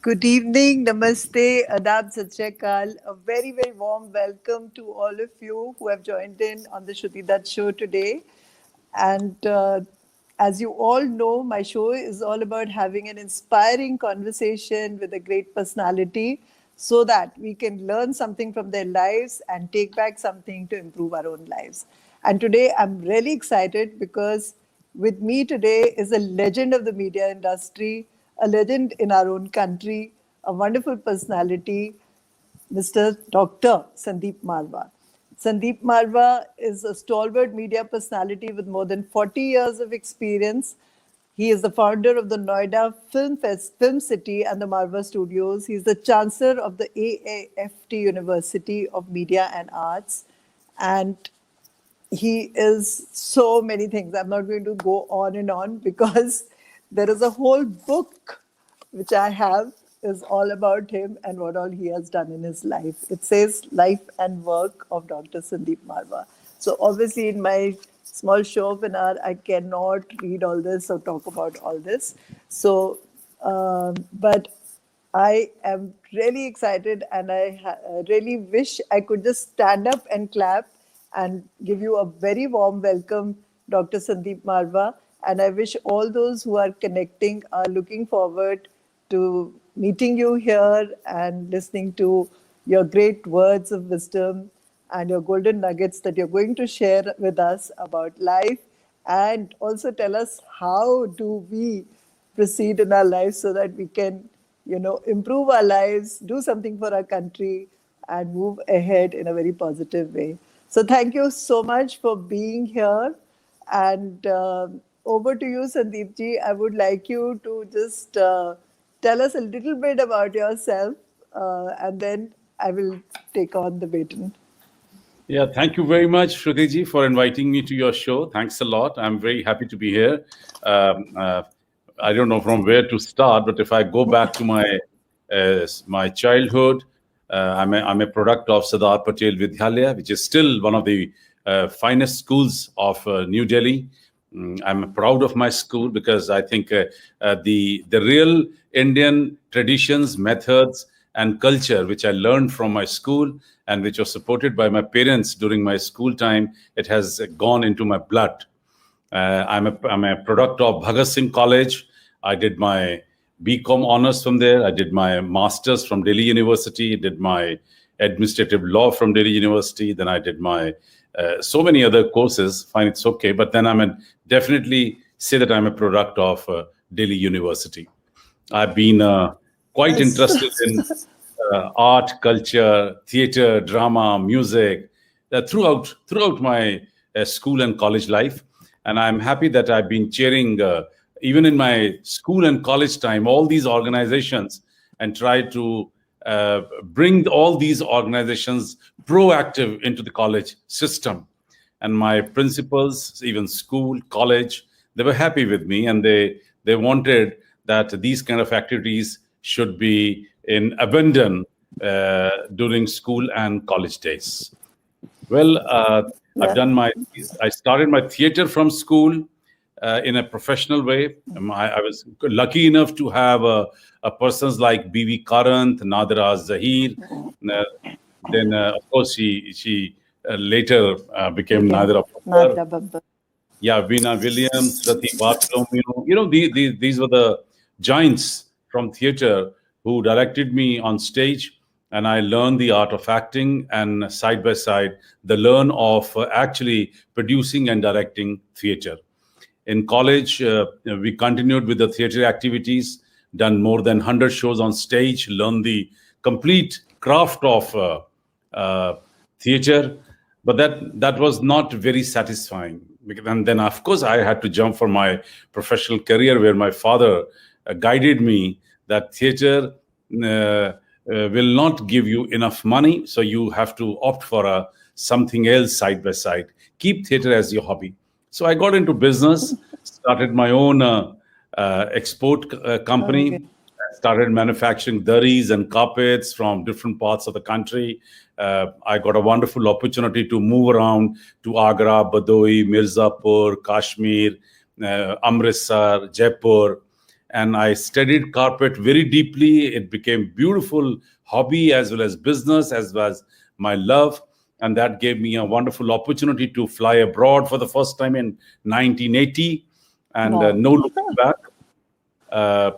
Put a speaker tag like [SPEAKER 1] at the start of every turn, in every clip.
[SPEAKER 1] Good evening, namaste, adab, sat sri akal. A very, very warm welcome to all of you who have joined in on the Shruti Dutt show today. And as you all know, my show is all about having an inspiring conversation with a great personality so that we can learn something from their lives and take back something to improve our own lives. And today I'm really excited because with me today is a legend of the media industry, a legend in our own country, a wonderful personality, Mr. Dr. Sandeep Marwa. Sandeep Marwa is a stalwart media personality with more than 40 years of experience. He is the founder of the Noida Film City and the Marwa Studios. He is the chancellor of the AAFT University of Media and Arts. And he is so many things. I'm not going to go on and on because there is a whole book which I have is all about him and what all he has done in his life. It says Life and Work of Dr. Sandeep Marwa. So obviously in my small show of an hour, I cannot read all this or talk about all this. So, but I am really excited and I really wish I could just stand up and clap and give you a very warm welcome, Dr. Sandeep Marwa. And I wish all those who are connecting are looking forward to meeting you here and listening to your great words of wisdom and your golden nuggets that you're going to share with us about life, and also tell us how do we proceed in our lives so that we can, improve our lives, do something for our country, and move ahead in a very positive way. So thank you so much for being here. And over to you, Sandeep ji. I would like you to just tell us a little bit about yourself, and then I will take on the baton.
[SPEAKER 2] Yeah, thank you very much, Shruti ji, for inviting me to your show. Thanks a lot. I'm very happy to be here. I don't know from where to start, but if I go back to my childhood, I'm a product of Sardar Patel Vidyalaya, which is still one of the finest schools of New Delhi. I'm proud of my school because I think the real Indian traditions, methods, and culture, which I learned from my school and which was supported by my parents during my school time, it has gone into my blood. I'm a product of Bhagat Singh College. I did my BCom honors from there. I did my master's from Delhi University, did my administrative law from Delhi University. Then I did my so many other courses. Fine, it's okay. But then definitely say that I'm a product of Delhi University. I've been quite interested in art, culture, theater, drama, music throughout my school and college life. And I'm happy that I've been chairing, even in my school and college time, all these organizations and try to bring all these organizations proactive into the college system. And my principals, even school, college, they were happy with me, and they wanted that these kind of activities should be in abundance during school and college days. Well, I started my theater from school in a professional way. I was lucky enough to have persons like B.V. Karant, Nadira Zahir. Then, of course, she later became Nadira Babbar. Yeah, Veena Williams, Rati Bartholomew. These were the giants from theater who directed me on stage, and I learned the art of acting, and side by side, the learn of actually producing and directing theater. In college, we continued with the theater activities, done more than 100 shows on stage, learned the complete craft of theater, but that was not very satisfying. And then, of course, I had to jump for my professional career, where my father guided me that theater will not give you enough money, so you have to opt for something else side by side. Keep theater as your hobby. So I got into business, started my own export company.
[SPEAKER 1] Okay.
[SPEAKER 2] Started manufacturing dharis and carpets from different parts of the country. I got a wonderful opportunity to move around to Agra, Badoi, Mirzapur, Kashmir, Amritsar, Jaipur. and I studied carpet very deeply. It became beautiful hobby as well as business, as well as my love. And that gave me a wonderful opportunity to fly abroad for the first time in 1980, and
[SPEAKER 1] Wow.
[SPEAKER 2] no looking back. Uh,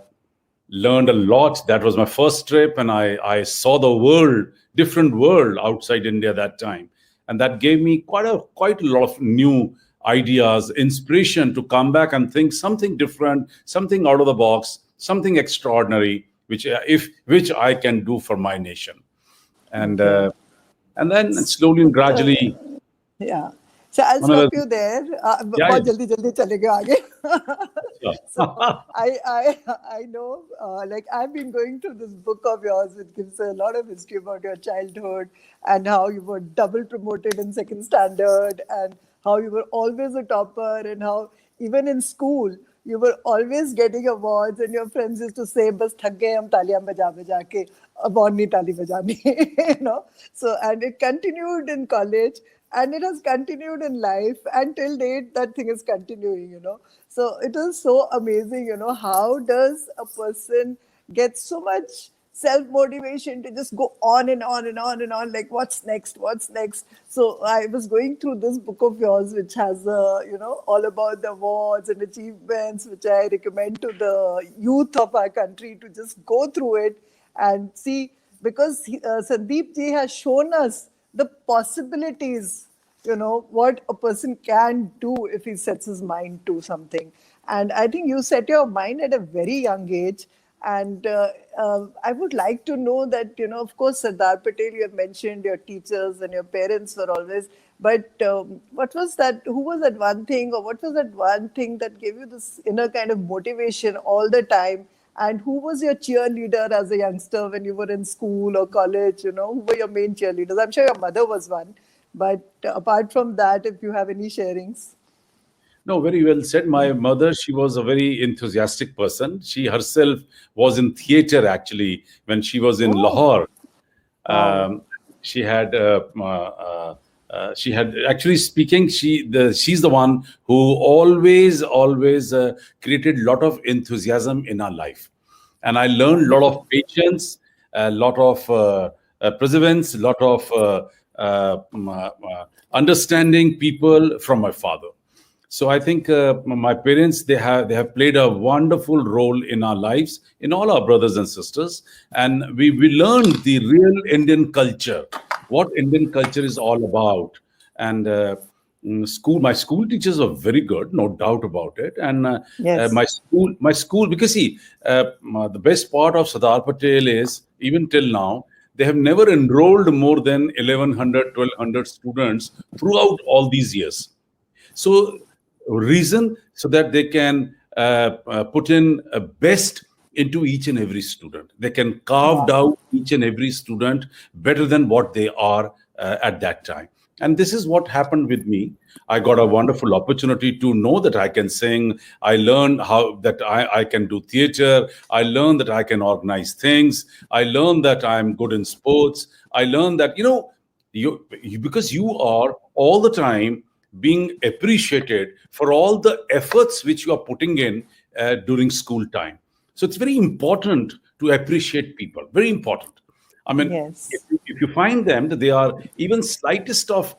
[SPEAKER 2] Learned a lot. That was my first trip, and I saw the world, different world outside India that time, and that gave me quite a lot of new ideas, inspiration to come back and think something different, something out of the box, something extraordinary, which I can do for my nation, and
[SPEAKER 1] Okay.
[SPEAKER 2] and then slowly and gradually,
[SPEAKER 1] Yeah. So I'll
[SPEAKER 2] another
[SPEAKER 1] stop you there.
[SPEAKER 2] yeah,
[SPEAKER 1] बहुत जल्दी जल्दी चलेंगे आगे. So
[SPEAKER 2] yeah.
[SPEAKER 1] I know, like I've been going through this book of yours, which gives a lot of history about your childhood and how you were double promoted in second standard, and how you were always a topper, and how even in school you were always getting awards, and your friends used to say, "बस थक गए हम तालियां बजा बजा के, अब और नहीं ताली बजानी," you know. So and it continued in college, and it has continued in life, and till date that thing is continuing, you know. So it is so amazing, you know, how does a person get so much self motivation to just go on and on and on and on, like what's next. So I was going through this book of yours, which has you know, all about the awards and achievements, which I recommend to the youth of our country to just go through it and see, because Sandeep ji has shown us the possibilities, you know, what a person can do if he sets his mind to something. And I think you set your mind at a very young age. And I would like to know that, you know, of course, Sardar Patel, you have mentioned your teachers and your parents were always, but what was that, who was that one thing, or what was that one thing that gave you this inner kind of motivation all the time? And who was your cheerleader as a youngster when you were in school or college? You know, who were your main cheerleaders? I'm sure your mother was one. But apart from that, if you have any sharings.
[SPEAKER 2] No, very well said. My mother, she was a very enthusiastic person. She herself was in theater actually when she was in
[SPEAKER 1] Oh,
[SPEAKER 2] Lahore.
[SPEAKER 1] wow.
[SPEAKER 2] Um, she had actually speaking. She's the one who always created a lot of enthusiasm in our life, and I learned a lot of patience, a lot of perseverance, a lot of understanding people from my father. So I think my parents, they have played a wonderful role in our lives, in all our brothers and sisters, and we learned the real Indian culture, what Indian culture is all about. And my school teachers were very good, no doubt about it. And
[SPEAKER 1] Yes.
[SPEAKER 2] my school, because see, the best part of Sardar Patel is, even till now, they have never enrolled more than 1100, 1200 students throughout all these years. So reason, so that they can put in a best into each and every student. They can carve
[SPEAKER 1] Wow.
[SPEAKER 2] out each and every student better than what they are at that time. And this is what happened with me. I got a wonderful opportunity to know that I can sing. I learned how that I can do theater. I learned that I can organize things. I learned that I'm good in sports. I learned that, because you are all the time being appreciated for all the efforts which you are putting in during school time. So it's very important to appreciate people. Very important. I mean, if
[SPEAKER 1] Yes.
[SPEAKER 2] you, if you find them that they are even slightest of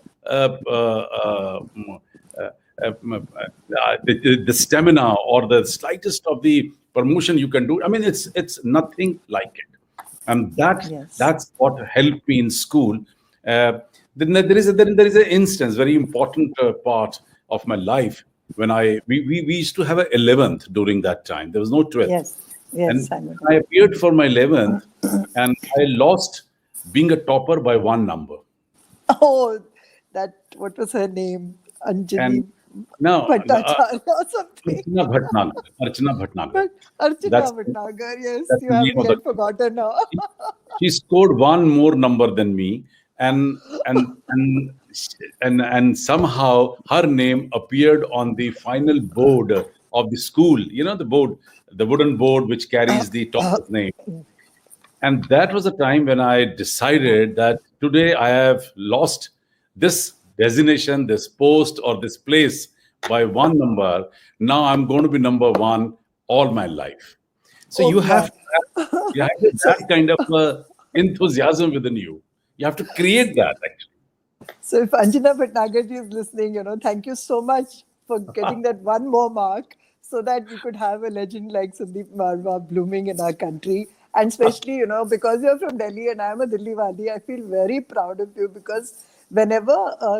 [SPEAKER 2] the stamina or the slightest of the promotion you can do. I mean, it's nothing like it, and
[SPEAKER 1] Yes.
[SPEAKER 2] that's what helped me in school. Uh, then there is an instance, very important part of my life when we used to have an 11th during that time. There was no 12th,
[SPEAKER 1] Yes. Yes,
[SPEAKER 2] and
[SPEAKER 1] I know.
[SPEAKER 2] I appeared for my 11th, and I lost being a topper by one number.
[SPEAKER 1] Oh, that, what was her name?
[SPEAKER 2] And
[SPEAKER 1] Anjali
[SPEAKER 2] now
[SPEAKER 1] Bhattacharya or something.
[SPEAKER 2] Archana Bhatnagar.
[SPEAKER 1] But Archana
[SPEAKER 2] That's
[SPEAKER 1] Bhatnagar, yes,
[SPEAKER 2] that's
[SPEAKER 1] you
[SPEAKER 2] the name
[SPEAKER 1] haven't
[SPEAKER 2] of the
[SPEAKER 1] yet forgotten her.
[SPEAKER 2] she, she scored one more number than me, and and and and somehow her name appeared on the final board of the school. You know, the board, the wooden board which carries the topper's name. And that was a time when I decided that today I have lost this designation, this post, or this place by one number. Now I'm going to be number one all my life. So
[SPEAKER 1] Oh
[SPEAKER 2] you have
[SPEAKER 1] God.
[SPEAKER 2] you have that kind of enthusiasm within you. You have to create that actually.
[SPEAKER 1] So if Anjana Bhatnagarji is listening, thank you so much for getting that one more mark so that we could have a legend like Sandeep Marwa blooming in our country. And especially, because you're from Delhi and I'm a Delhi Wali, I feel very proud of you because whenever,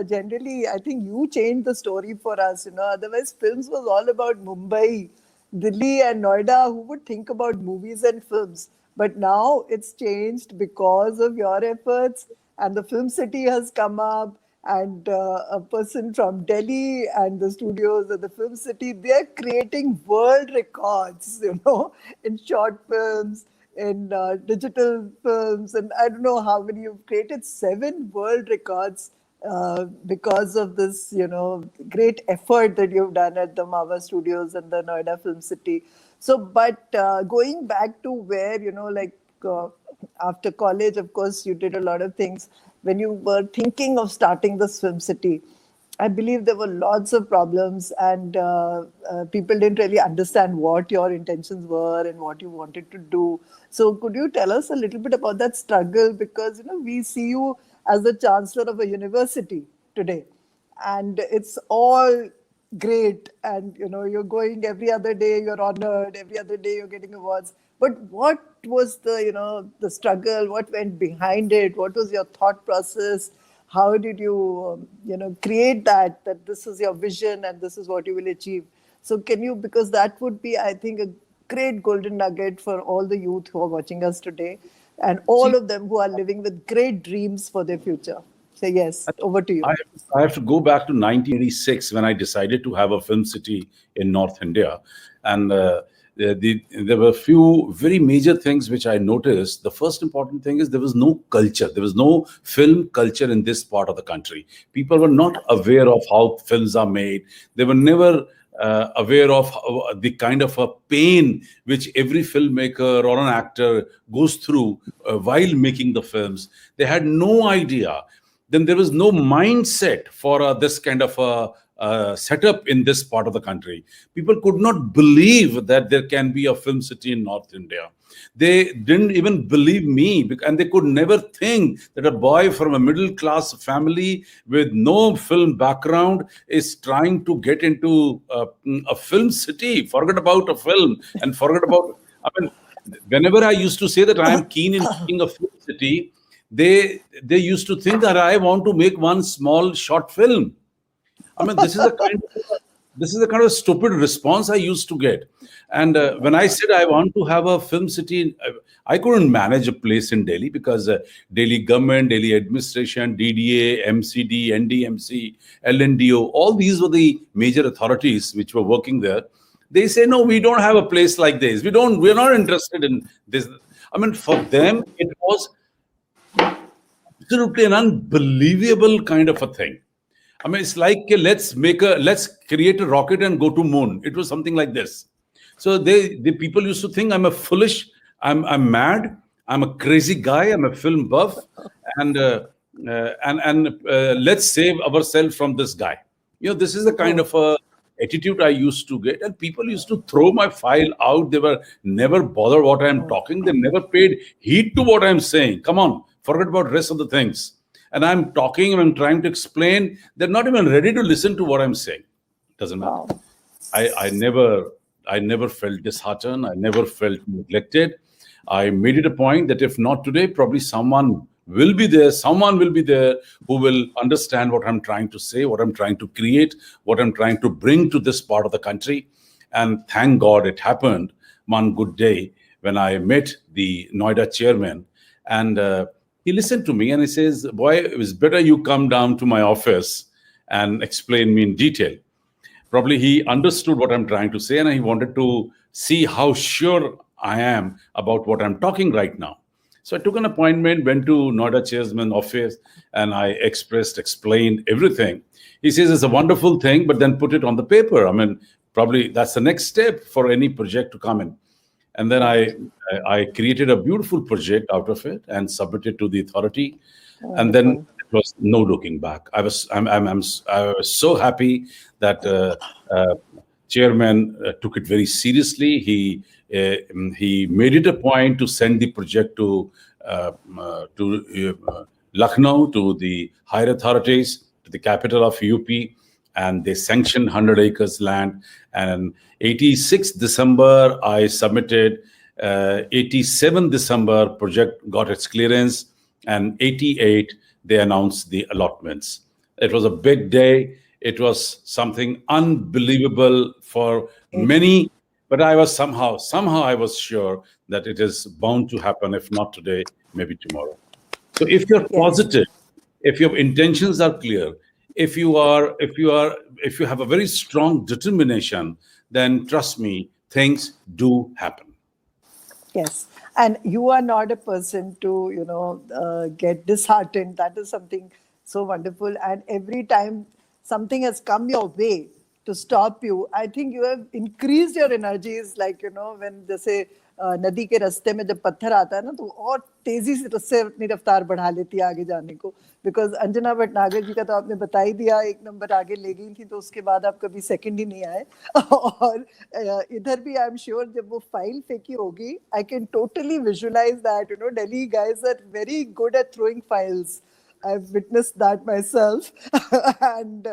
[SPEAKER 1] generally, I think you changed the story for us, otherwise films was all about Mumbai, Delhi and Noida. Who would think about movies and films? But now it's changed because of your efforts, and the film city has come up, and a person from Delhi and the studios at the film city, they're creating world records, in short films, in digital films, and I don't know how many. You've created 7 world records because of this, great effort that you've done at the Mava Studios and the Noida Film City. So, but going back to where, after college, of course, you did a lot of things. When you were thinking of starting this film city, I believe there were lots of problems, and people didn't really understand what your intentions were and what you wanted to do. So, could you tell us a little bit about that struggle? Because we see you as the chancellor of a university today, and it's all great. And you're going every other day, you're honored. Every other day, you're getting awards. But what was the struggle? What went behind it? What was your thought process? How did you create that this is your vision and this is what you will achieve? So can you, because that would be, I think, a great golden nugget for all the youth who are watching us today, and all
[SPEAKER 2] See,
[SPEAKER 1] of them who are living with great dreams for their future. Say yes, over to you.
[SPEAKER 2] I, I have to go back to 1986 when I decided to have a film city in North India. And there were a few very major things which I noticed. The first important thing is there was no culture. There was no film culture in this part of the country. People were not aware of how films are made. They were never aware of the kind of a pain which every filmmaker or an actor goes through while making the films. They had no idea. Then there was no mindset for this kind of a setup in this part of the country. People could not believe that there can be a film city in North India. They didn't even believe me, and they could never think that a boy from a middle class family with no film background is trying to get into a film city. Forget about a film and forget about. I mean, whenever I used to say that I am keen in making a film city, they used to think that I want to make one small short film. I mean, this is the kind of stupid response I used to get. And when I said I want to have a film city, I couldn't manage a place in Delhi because Delhi government, Delhi administration, DDA, MCD, NDMC, LNDO, all these were the major authorities which were working there. They say, no, we don't have a place like this. We're not interested in this. I mean, for them, it was absolutely an unbelievable kind of a thing. I mean, it's like let's create a rocket and go to moon. It was something like this. So the people used to think I'm a foolish, I'm mad, I'm a crazy guy, I'm a film buff, and let's save ourselves from this guy. This is the kind of attitude I used to get, and people used to throw my file out. They were never bothered what I'm talking. They never paid heed to what I'm saying. Come on, forget about rest of the things. And I'm talking and I'm trying to explain. They're not even ready to listen to what I'm saying. Doesn't matter.
[SPEAKER 1] Wow.
[SPEAKER 2] I never felt disheartened. I never felt neglected. I made it a point that if not today, probably someone will be there. Someone will be there who will understand what I'm trying to say, what I'm trying to create, what I'm trying to bring to this part of the country. And thank God it happened one good day when I met the Noida chairman, and he listened to me and he says, boy, it was better you come down to my office and explain me in detail. Probably he understood what I'm trying to say and he wanted to see how sure I am about what I'm talking right now. So I took an appointment, went to Noida chairman's office, and I explained everything. He says it's a wonderful thing, but then put it on the paper. I mean, probably that's the next step for any project to come in. And then I created a beautiful project out of it and submitted to the authority. And then it was no looking back. I was so happy that chairman took it very seriously. He made it a point to send the project to Lucknow, to the higher authorities, to the capital of UP, and they sanctioned 100 acres land. And 86th December, I submitted. 87 December, project got its clearance, and 88 they announced the allotments. It was a big day. It was something unbelievable for many, but I was somehow I was sure that it is bound to happen. If not today, maybe tomorrow. So if you're positive, if your intentions are clear, if you have a very strong determination, then trust me, things do happen.
[SPEAKER 1] Yes. And you are not a person to, get disheartened. That is something so wonderful. And every time something has come your way to stop you, I think you have increased your energies. Like, when जैसे नदी के रास्ते में जब पत्थर आता है ना, तो और तेजी से उससे अपनी रफ्तार बढ़ा लेती है आगे जाने को. बिकॉज अंजना भटनागर जी का तो आपने बता ही दिया, एक नंबर आगे ले गई थी, तो उसके बाद आप कभी सेकंड ही नहीं आए. और इधर भी आई एम श्योर जब वो फाइल फेंकी होगी, I can totally visualise that Delhi guys are very good at throwing files. I've witnessed that myself. And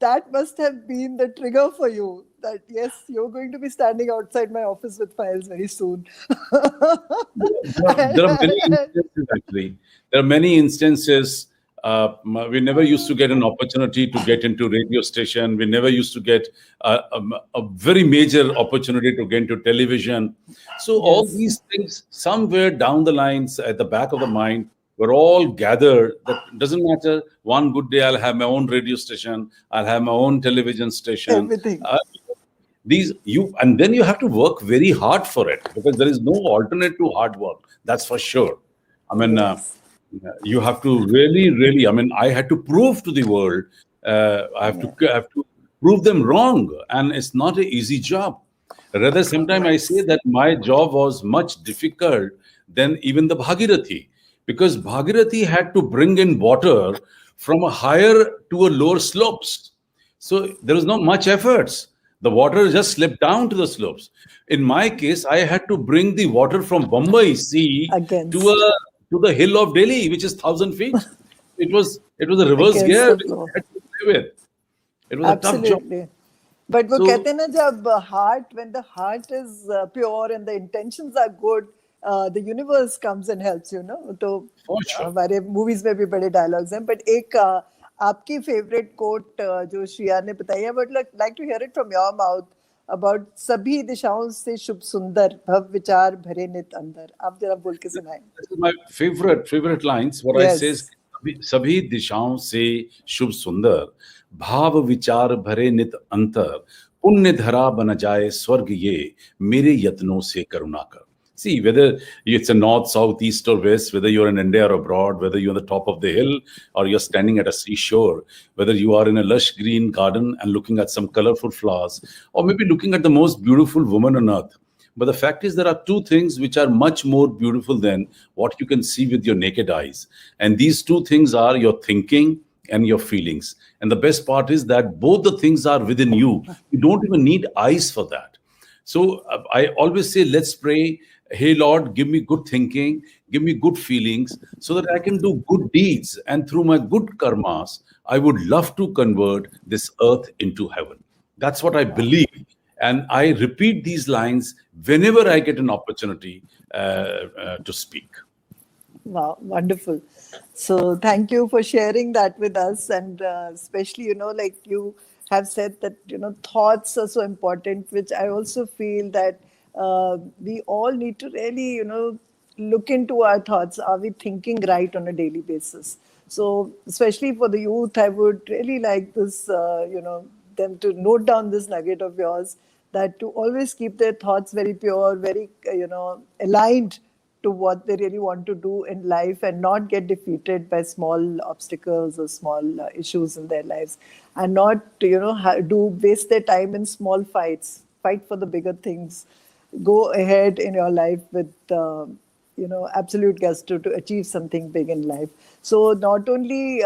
[SPEAKER 1] that must have been the trigger for you, that yes, you're going to be standing outside my office with files very soon.
[SPEAKER 2] There are many instances, actually. There are many instances. We never used to get an opportunity to get into radio station. We never used to get a very major opportunity to get into television. So all these things, somewhere down the lines, at the back of the mind, we're all gathered. That doesn't matter. One good day, I'll have my own radio station. I'll have my own television station.
[SPEAKER 1] Everything.
[SPEAKER 2] And then you have to work very hard for it, because there is no alternate to hard work. That's for sure. I mean, you have to really. I mean, I had to prove to the world. I have to prove them wrong, and it's not an easy job. Rather, sometimes I say that my job was much difficult than even the Bhagirathi. Because Bhagirathi had to bring in water from a higher to a lower slopes. So there was not much efforts. The water just slipped down to the slopes. In my case, I had to bring the water from Bombay Sea to the hill of Delhi, which is 1,000 feet. It was a reverse gear which I had to play with. It was a tough job.
[SPEAKER 1] But वो कहते हैं ना, जब when the heart is pure and the intentions are good, the universe comes and helps you, तो हमारे movies में भी बड़े डायलॉग्स हैं. बट एक आपकी फेवरेट कोट जो श्रिया ने बताई है, but like to hear it from your mouth, about सभी दिशाओं से शुभ सुंदर, भव विचार भरे नित अंदर. आप जरा बोल के सुनाएं.
[SPEAKER 2] My favorite lines. What I say is, सभी दिशाओं से शुभ सुंदर, भाव विचार भरे नित अंतर, पुण्य धरा बन जाए स्वर्ग ये, मेरे यत्नों से करुणा कर. See, whether it's a north, south, east, or west, whether you're in India or abroad, whether you're on the top of the hill or you're standing at a seashore, whether you are in a lush green garden and looking at some colorful flowers, or maybe looking at the most beautiful woman on earth. But the fact is, there are two things which are much more beautiful than what you can see with your naked eyes. And these two things are your thinking and your feelings. And the best part is that both the things are within you. You don't even need eyes for that. So I always say, let's pray. Hey Lord, give me good thinking, give me good feelings, so that I can do good deeds. And through my good karmas, I would love to convert this earth into heaven. That's what I believe. And I repeat these lines whenever I get an opportunity to speak.
[SPEAKER 1] Wow, wonderful. So thank you for sharing that with us. And especially, like you have said that, thoughts are so important, which I also feel that we all need to really, look into our thoughts. Are we thinking right on a daily basis? So, especially for the youth, I would really like this, them to note down this nugget of yours, that to always keep their thoughts very pure, very, aligned to what they really want to do in life, and not get defeated by small obstacles or small issues in their lives, and not, waste their time in small fights. Fight for the bigger things. Go ahead in your life with, absolute gusto to achieve something big in life. So not only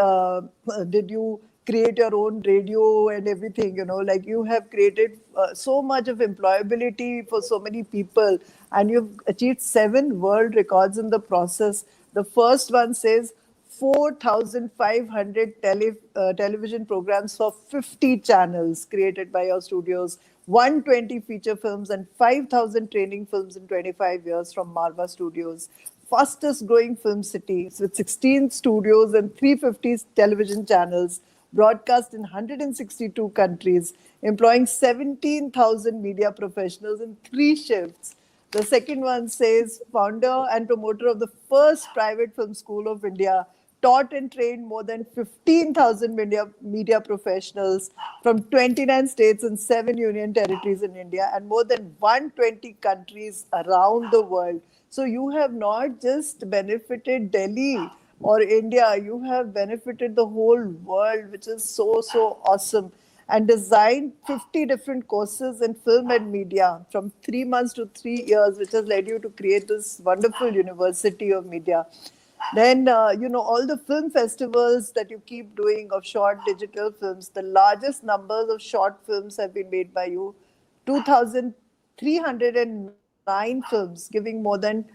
[SPEAKER 1] did you create your own radio and everything, like you have created so much of employability for so many people, and you've achieved 7 world records in the process. The first one says 4,500 television programs for 50 channels created by your studios, 120 feature films, and 5,000 training films in 25 years from Marva Studios. Fastest growing film city with 16 studios and 350 television channels, broadcast in 162 countries, employing 17,000 media professionals in 3 shifts. The second one says founder and promoter of the first private film school of India, taught and trained more than 15,000 media professionals from 29 states and 7 union territories in India and more than 120 countries around the world. So you have not just benefited Delhi or India, you have benefited the whole world, which is so, so awesome. And designed 50 different courses in film and media from 3 months to 3 years, which has led you to create this wonderful university of media. Then, all the film festivals that you keep doing of short digital films, the largest numbers of short films have been made by you. 2,309 films, giving more than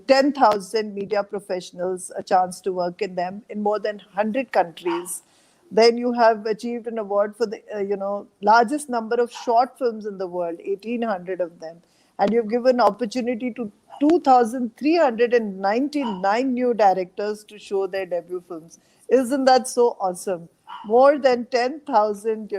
[SPEAKER 1] 10,000 media professionals a chance to work in them in more than 100 countries. Then you have achieved an award for the largest number of short films in the world, 1,800 of them. And you've given opportunity to 2,399 new directors to show their debut films. Isn't that so awesome? More than 10,000,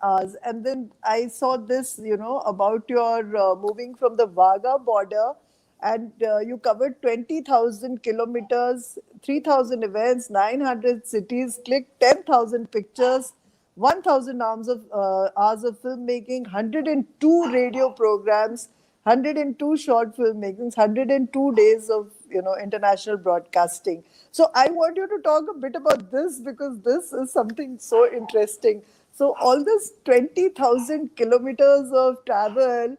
[SPEAKER 1] hours. And then I saw this, about your moving from the Wagah border, and you covered 20,000 kilometers, 3,000 events, 900 cities, clicked 10,000 pictures, 1,000 hours of filmmaking, 102 radio programs, 102 short filmmakings, 102 days of international broadcasting. So I want you to talk a bit about this, because this is something so interesting. So all this 20,000 kilometers of travel,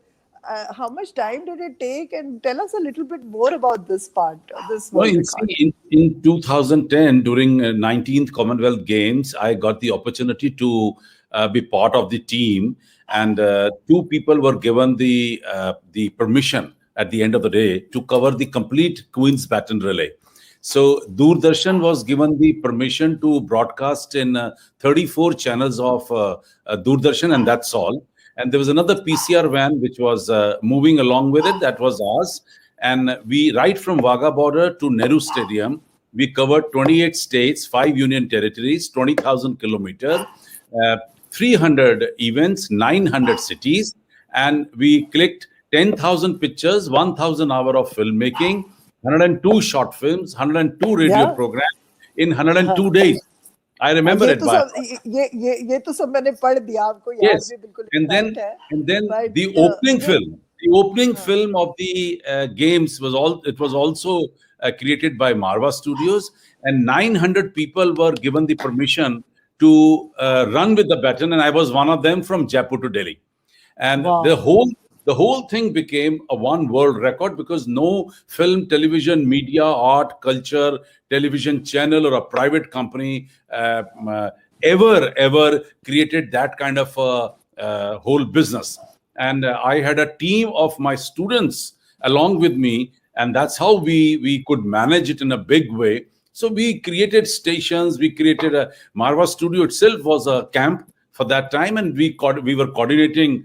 [SPEAKER 1] how much time did it take? And tell us a little bit more about this part, this
[SPEAKER 2] Well,
[SPEAKER 1] world
[SPEAKER 2] in,
[SPEAKER 1] record.
[SPEAKER 2] in 2010, during 19th Commonwealth Games, I got the opportunity to be part of the team, and 2 people were given the permission at the end of the day to cover the complete Queen's Baton Relay. So Doordarshan was given the permission to broadcast in 34 channels of Doordarshan, and that's all. And there was another PCR van which was moving along with it. That was ours. And we, right from Wagah border to Nehru Stadium, we covered 28 states, 5 union territories, 20,000 kilometers, 300 events, 900 cities, and we clicked 10,000 pictures, 1,000 hours of filmmaking, 102 short films, 102 radio
[SPEAKER 1] Yeah.
[SPEAKER 2] programs in 102 days. I remember
[SPEAKER 1] ये
[SPEAKER 2] it
[SPEAKER 1] तो
[SPEAKER 2] by
[SPEAKER 1] सब ये तो सब मैंने पढ़ दिया, आपको याद
[SPEAKER 2] yes.
[SPEAKER 1] भी बिल्कुल
[SPEAKER 2] And
[SPEAKER 1] right
[SPEAKER 2] then
[SPEAKER 1] है.
[SPEAKER 2] the
[SPEAKER 1] But
[SPEAKER 2] opening
[SPEAKER 1] ये
[SPEAKER 2] film, of the games was also created by Marva Studios, and 900 people were given the permission to run with the baton, and I was one of them from Jaipur to Delhi. And the
[SPEAKER 1] wow.
[SPEAKER 2] whole thing became a one world record, because no film, television, media, art, culture, television channel or a private company ever created that kind of whole business. And I had a team of my students along with me, and that's how we could manage it in a big way. So we created stations, we created a Marva Studio itself was a camp for that time, and we were coordinating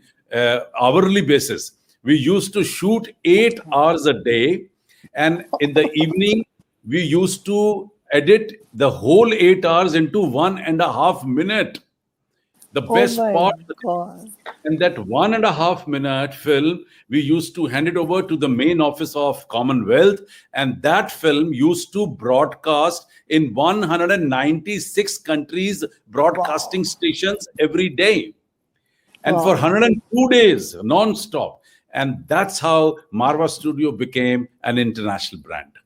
[SPEAKER 2] hourly basis. We used to shoot 8 hours a day, and in the evening we used to edit the whole 8 hours into 1.5 minute. The
[SPEAKER 1] Oh
[SPEAKER 2] best
[SPEAKER 1] my
[SPEAKER 2] part,
[SPEAKER 1] God.
[SPEAKER 2] and that 1.5 minute film, we used to hand it over to the main office of Commonwealth, and that film used to broadcast in 196 countries, broadcasting
[SPEAKER 1] Wow.
[SPEAKER 2] stations every day, and for
[SPEAKER 1] Wow.
[SPEAKER 2] 102 days non-stop. And that's how Marva Studio became an international brand. I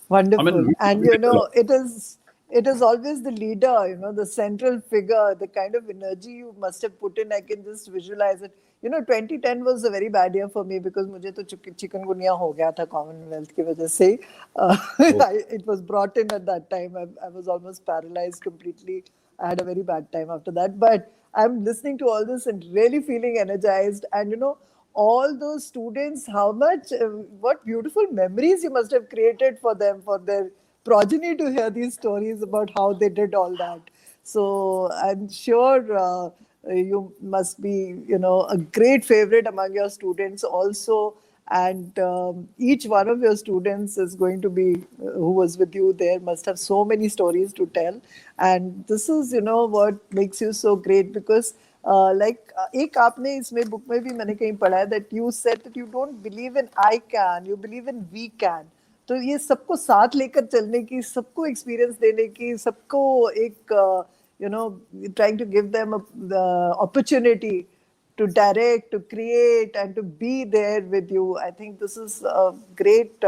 [SPEAKER 1] Wonderful.
[SPEAKER 2] mean,
[SPEAKER 1] And
[SPEAKER 2] we did a lot.
[SPEAKER 1] it it is always the leader, the central figure, the kind of energy you must have put in. I can just visualize it. 2010 was a very bad year for me because मुझे तो chikungunya हो गया था Commonwealth की वजह से.
[SPEAKER 2] Oh,
[SPEAKER 1] It was brought in at that time. I was almost paralyzed completely. I had a very bad time after that. But I'm listening to all this and really feeling energized. And all those students, what beautiful memories you must have created for them, for their progeny to hear these stories about how they did all that. So I'm sure you must be, a great favorite among your students also. And each one of your students is going to be, who was with you there, must have so many stories to tell. And this is, what makes you so great because एक आपने इसमें book में भी मैंने कहीं पढ़ा है that you said that you don't believe in I can, you believe in we can. तो ये सबको साथ लेकर चलने की, सबको एक्सपीरियंस देने की, सबको एक trying to give them the opportunity to direct, to create, and to be there with you. I think this is a great,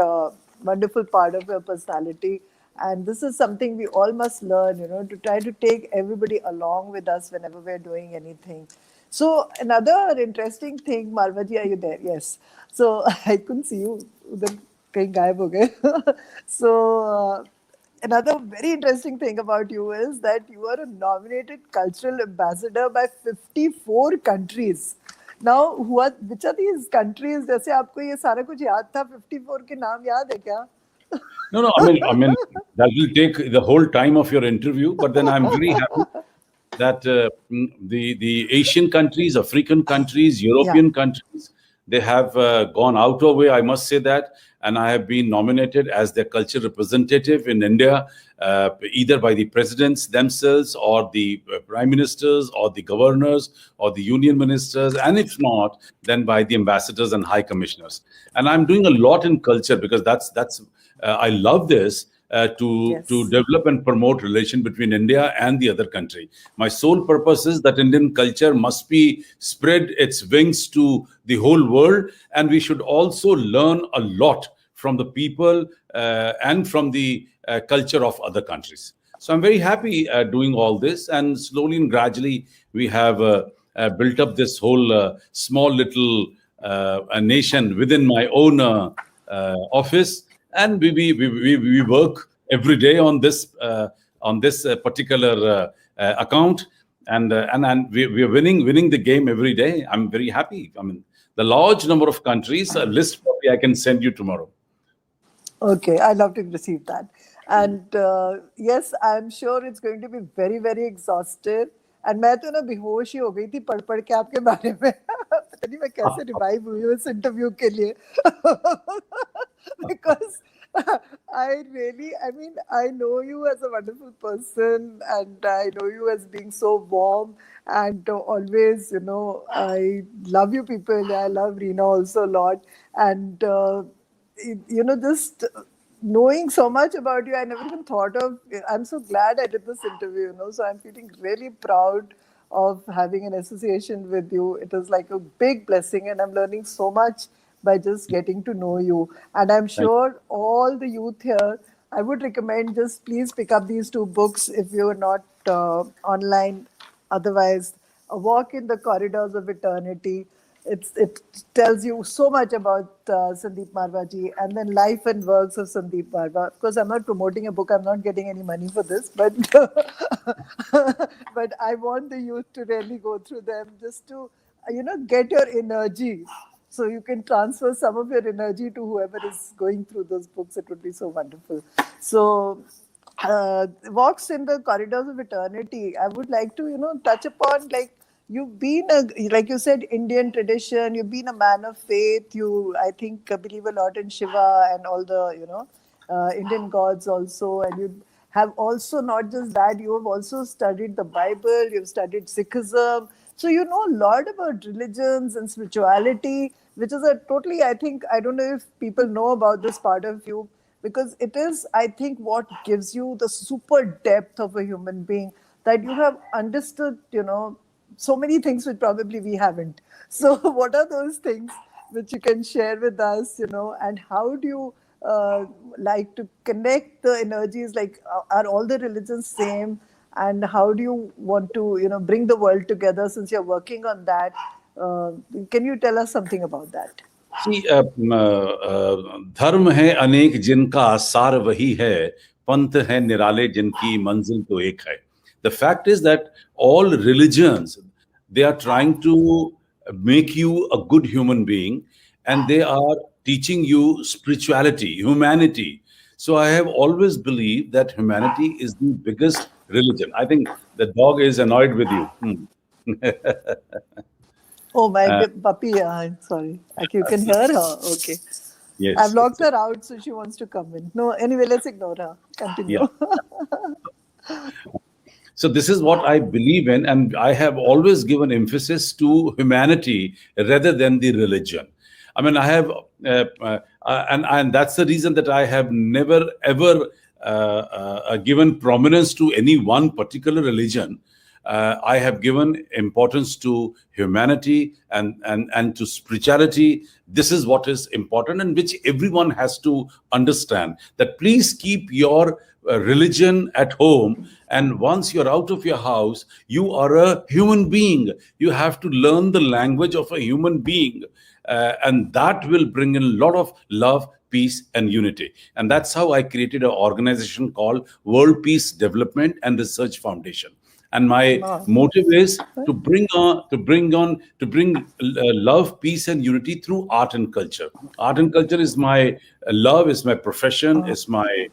[SPEAKER 1] wonderful part of your personality. And this is something we all must learn, to try to take everybody along with us whenever we're doing anything. So another interesting thing, Malvaji, are you there? Yes. So I couldn't see you. उधर कहीं गायब हो गए. So another very interesting thing about you is that you are a nominated cultural ambassador by 54 countries. Now, which are these countries? जैसे आपको ये सारा कुछ याद था, 54 के नाम याद है क्या?
[SPEAKER 2] no. I mean, that will take the whole time of your interview. But then I'm very happy that the Asian countries, African countries, European countries, they have gone out of way, I must say that, and I have been nominated as their culture representative in India, either by the presidents themselves or the prime ministers or the governors or the union ministers, and if not, then by the ambassadors and high commissioners. And I'm doing a lot in culture because that's I love this. To develop and promote relation between India and the other country. My sole purpose is that Indian culture must be spread its wings to the whole world, and we should also learn a lot from the people and from the culture of other countries. So I'm very happy doing all this, and slowly and gradually we have built up this whole small little a nation within my own office, and we work every day on this particular account, and we are winning the game every day. I'm very happy. I mean, the large number of countries, a list probably I can send you tomorrow.
[SPEAKER 1] Okay, I'd love to receive that. And yes, I'm sure it's going to be very, very exhaustive. And मैं तो ना बेहोश ही हो गई थी पढ़ के आपके बारे में. पता नहीं मैं कैसे रिवाइव हुई हूँ इस इंटरव्यू के लिए. Because I know you as a wonderful person, and I know you as being so warm and always, I love you people. I love Reena also a lot. And, just knowing so much about you, I never even thought of. I'm so glad I did this interview, so I'm feeling really proud of having an association with you. It is like a big blessing, and I'm learning so much by just getting to know you. And I'm sure all the youth here, I would recommend just please pick up these two books if you're not online. Otherwise, A Walk in the Corridors of Eternity. It tells you so much about Sandeep Marwaji, and then Life and Works of Sandeep Marwa. Of course, I'm not promoting a book. I'm not getting any money for this, but but I want the youth to really go through them just to get your energy. So you can transfer some of your energy to whoever is going through those books. It would be so wonderful. So Walks in the Corridors of Eternity, I would like to touch upon, like, you've been like you said, Indian tradition. You've been a man of faith. You, I think, believe a lot in Shiva and all the Indian gods also. And you have also not just that. You have also studied the Bible. You've studied Sikhism. So you know a lot about religions and spirituality, which is a totally, I think, I don't know if people know about this part of you, because it is, I think, what gives you the super depth of a human being, that you have understood, so many things which probably we haven't. So what are those things which you can share with us, and how do you like to connect the energies? Like, are all the religions same? And how do you want to, bring the world together since you're working on that? Can you tell us something about that?
[SPEAKER 2] See, धर्म है अनेक जिनका सार वही है, पंथ है निराले जिनकी मंजिल तो एक है. The fact is that all religions, they are trying to make you a good human being, and they are teaching you spirituality, humanity. So I have always believed that humanity is the biggest religion. I think the dog is annoyed with you.
[SPEAKER 1] Oh, my puppy. Sorry. Like, you can hear her. Okay.
[SPEAKER 2] Yes.
[SPEAKER 1] I've locked her out, so she wants to come in. No, anyway, let's ignore her. Continue.
[SPEAKER 2] Yeah. So this is what I believe in, and I have always given emphasis to humanity rather than the religion. I mean, I have, and that's the reason that I have never ever given prominence to any one particular religion. I have given importance to humanity and to spirituality. This is what is important, and which everyone has to understand. That please keep your religion at home, and once you're out of your house, you are a human being. You have to learn the language of a human being, and that will bring in a lot of love, peace, and unity. And that's how I created an organization called World Peace Development and Research Foundation. And my motive is to bring love, peace, and unity through art and culture. Art and culture is my love, is my profession, is my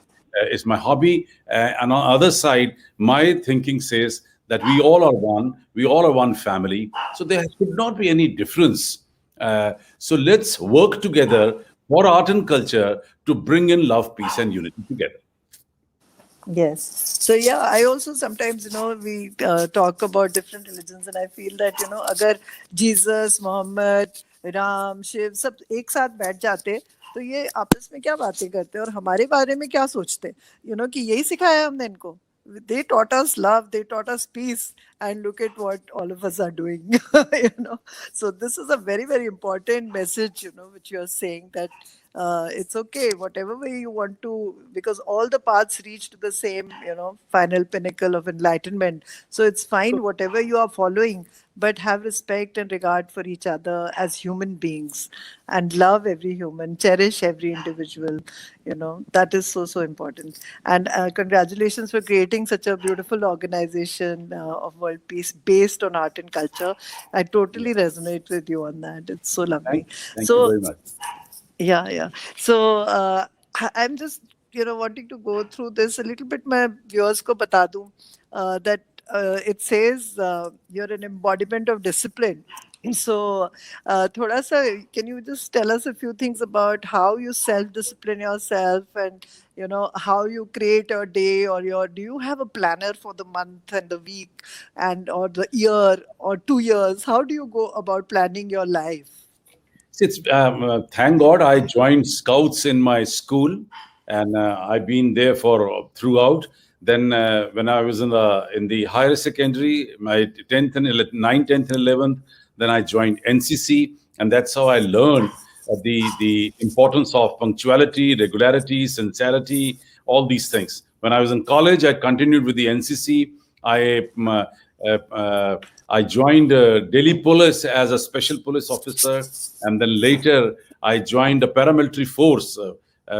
[SPEAKER 2] hobby. And on the other side, my thinking says that we all are one. We all are one family. So there should not be any difference. So let's work together for art and culture to bring in love, peace, and unity together.
[SPEAKER 1] Yes. So yeah, I also sometimes, we talk about different religions, and I feel that, अगर Jesus, Muhammad, Ram, Shiv सब एक साथ बैठ जाते तो ये आपस में क्या बातें करते और हमारे बारे में क्या सोचते, कि यही सिखाया हमने इनको. They taught us love, they taught us peace, and look at what all of us are doing. So this is a very, very important message, which you're saying, that it's okay, whatever way you want to, because all the paths reach to the same, final pinnacle of enlightenment. So it's fine, whatever you are following, but have respect and regard for each other as human beings, and love every human, cherish every individual. That is so, so important. And congratulations for creating such a beautiful organization of world peace based on art and culture. I totally resonate with you on that. It's so lovely.
[SPEAKER 2] Thank you very much.
[SPEAKER 1] Yeah. So I'm just, wanting to go through this a little bit. My viewers ko bata दूं that it says you're an embodiment of discipline. So thoda sa, can you just tell us a few things about how you self-discipline yourself, and how you create your day, or do you have a planner for the month and the week and or the year or 2 years? How do you go about planning your life?
[SPEAKER 2] It's thank God I joined Scouts in my school, and I've been there for throughout. Then when I was in the higher secondary, my 10th and 9th, 10th and 11th, then I joined NCC, and that's how I learned the importance of punctuality, regularity, sincerity, all these things. When I was in college, I continued with the NCC. I joined Delhi Police as a special police officer, and then later I joined the paramilitary force,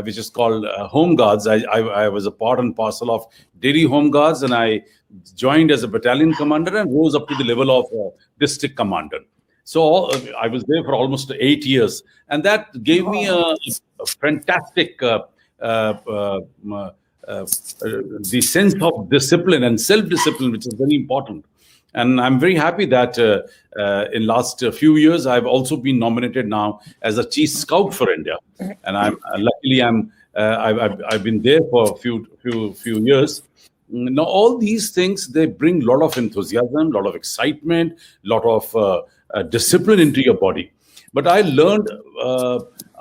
[SPEAKER 2] which is called Home Guards. I was a part and parcel of Delhi Home Guards, and I joined as a battalion commander and rose up to the level of district commander. So I was there for almost 8 years, and that gave me a fantastic the sense of discipline and self-discipline, which is very important. And I'm very happy that in last few years, I've also been nominated now as a Chief Scout for India. And I'm luckily I've been there for a few years. Now, all these things, they bring a lot of enthusiasm, a lot of excitement, a lot of discipline into your body. But I learned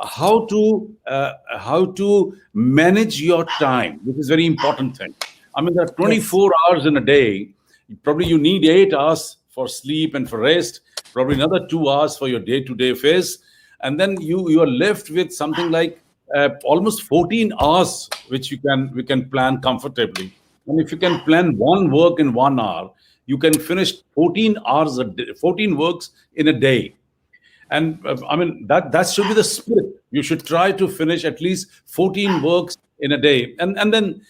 [SPEAKER 2] how to manage your time, which is a very important thing. I mean, there are 24 hours in a day. Probably you need 8 hours for sleep and for rest, probably another 2 hours for your day-to-day affairs. And then you are left with something like almost 14 hours, which we can plan comfortably. And if you can plan one work in 1 hour, you can finish 14 hours a day, 14 works in a day. And I mean, that should be the spirit. You should try to finish at least 14 works in a day, and then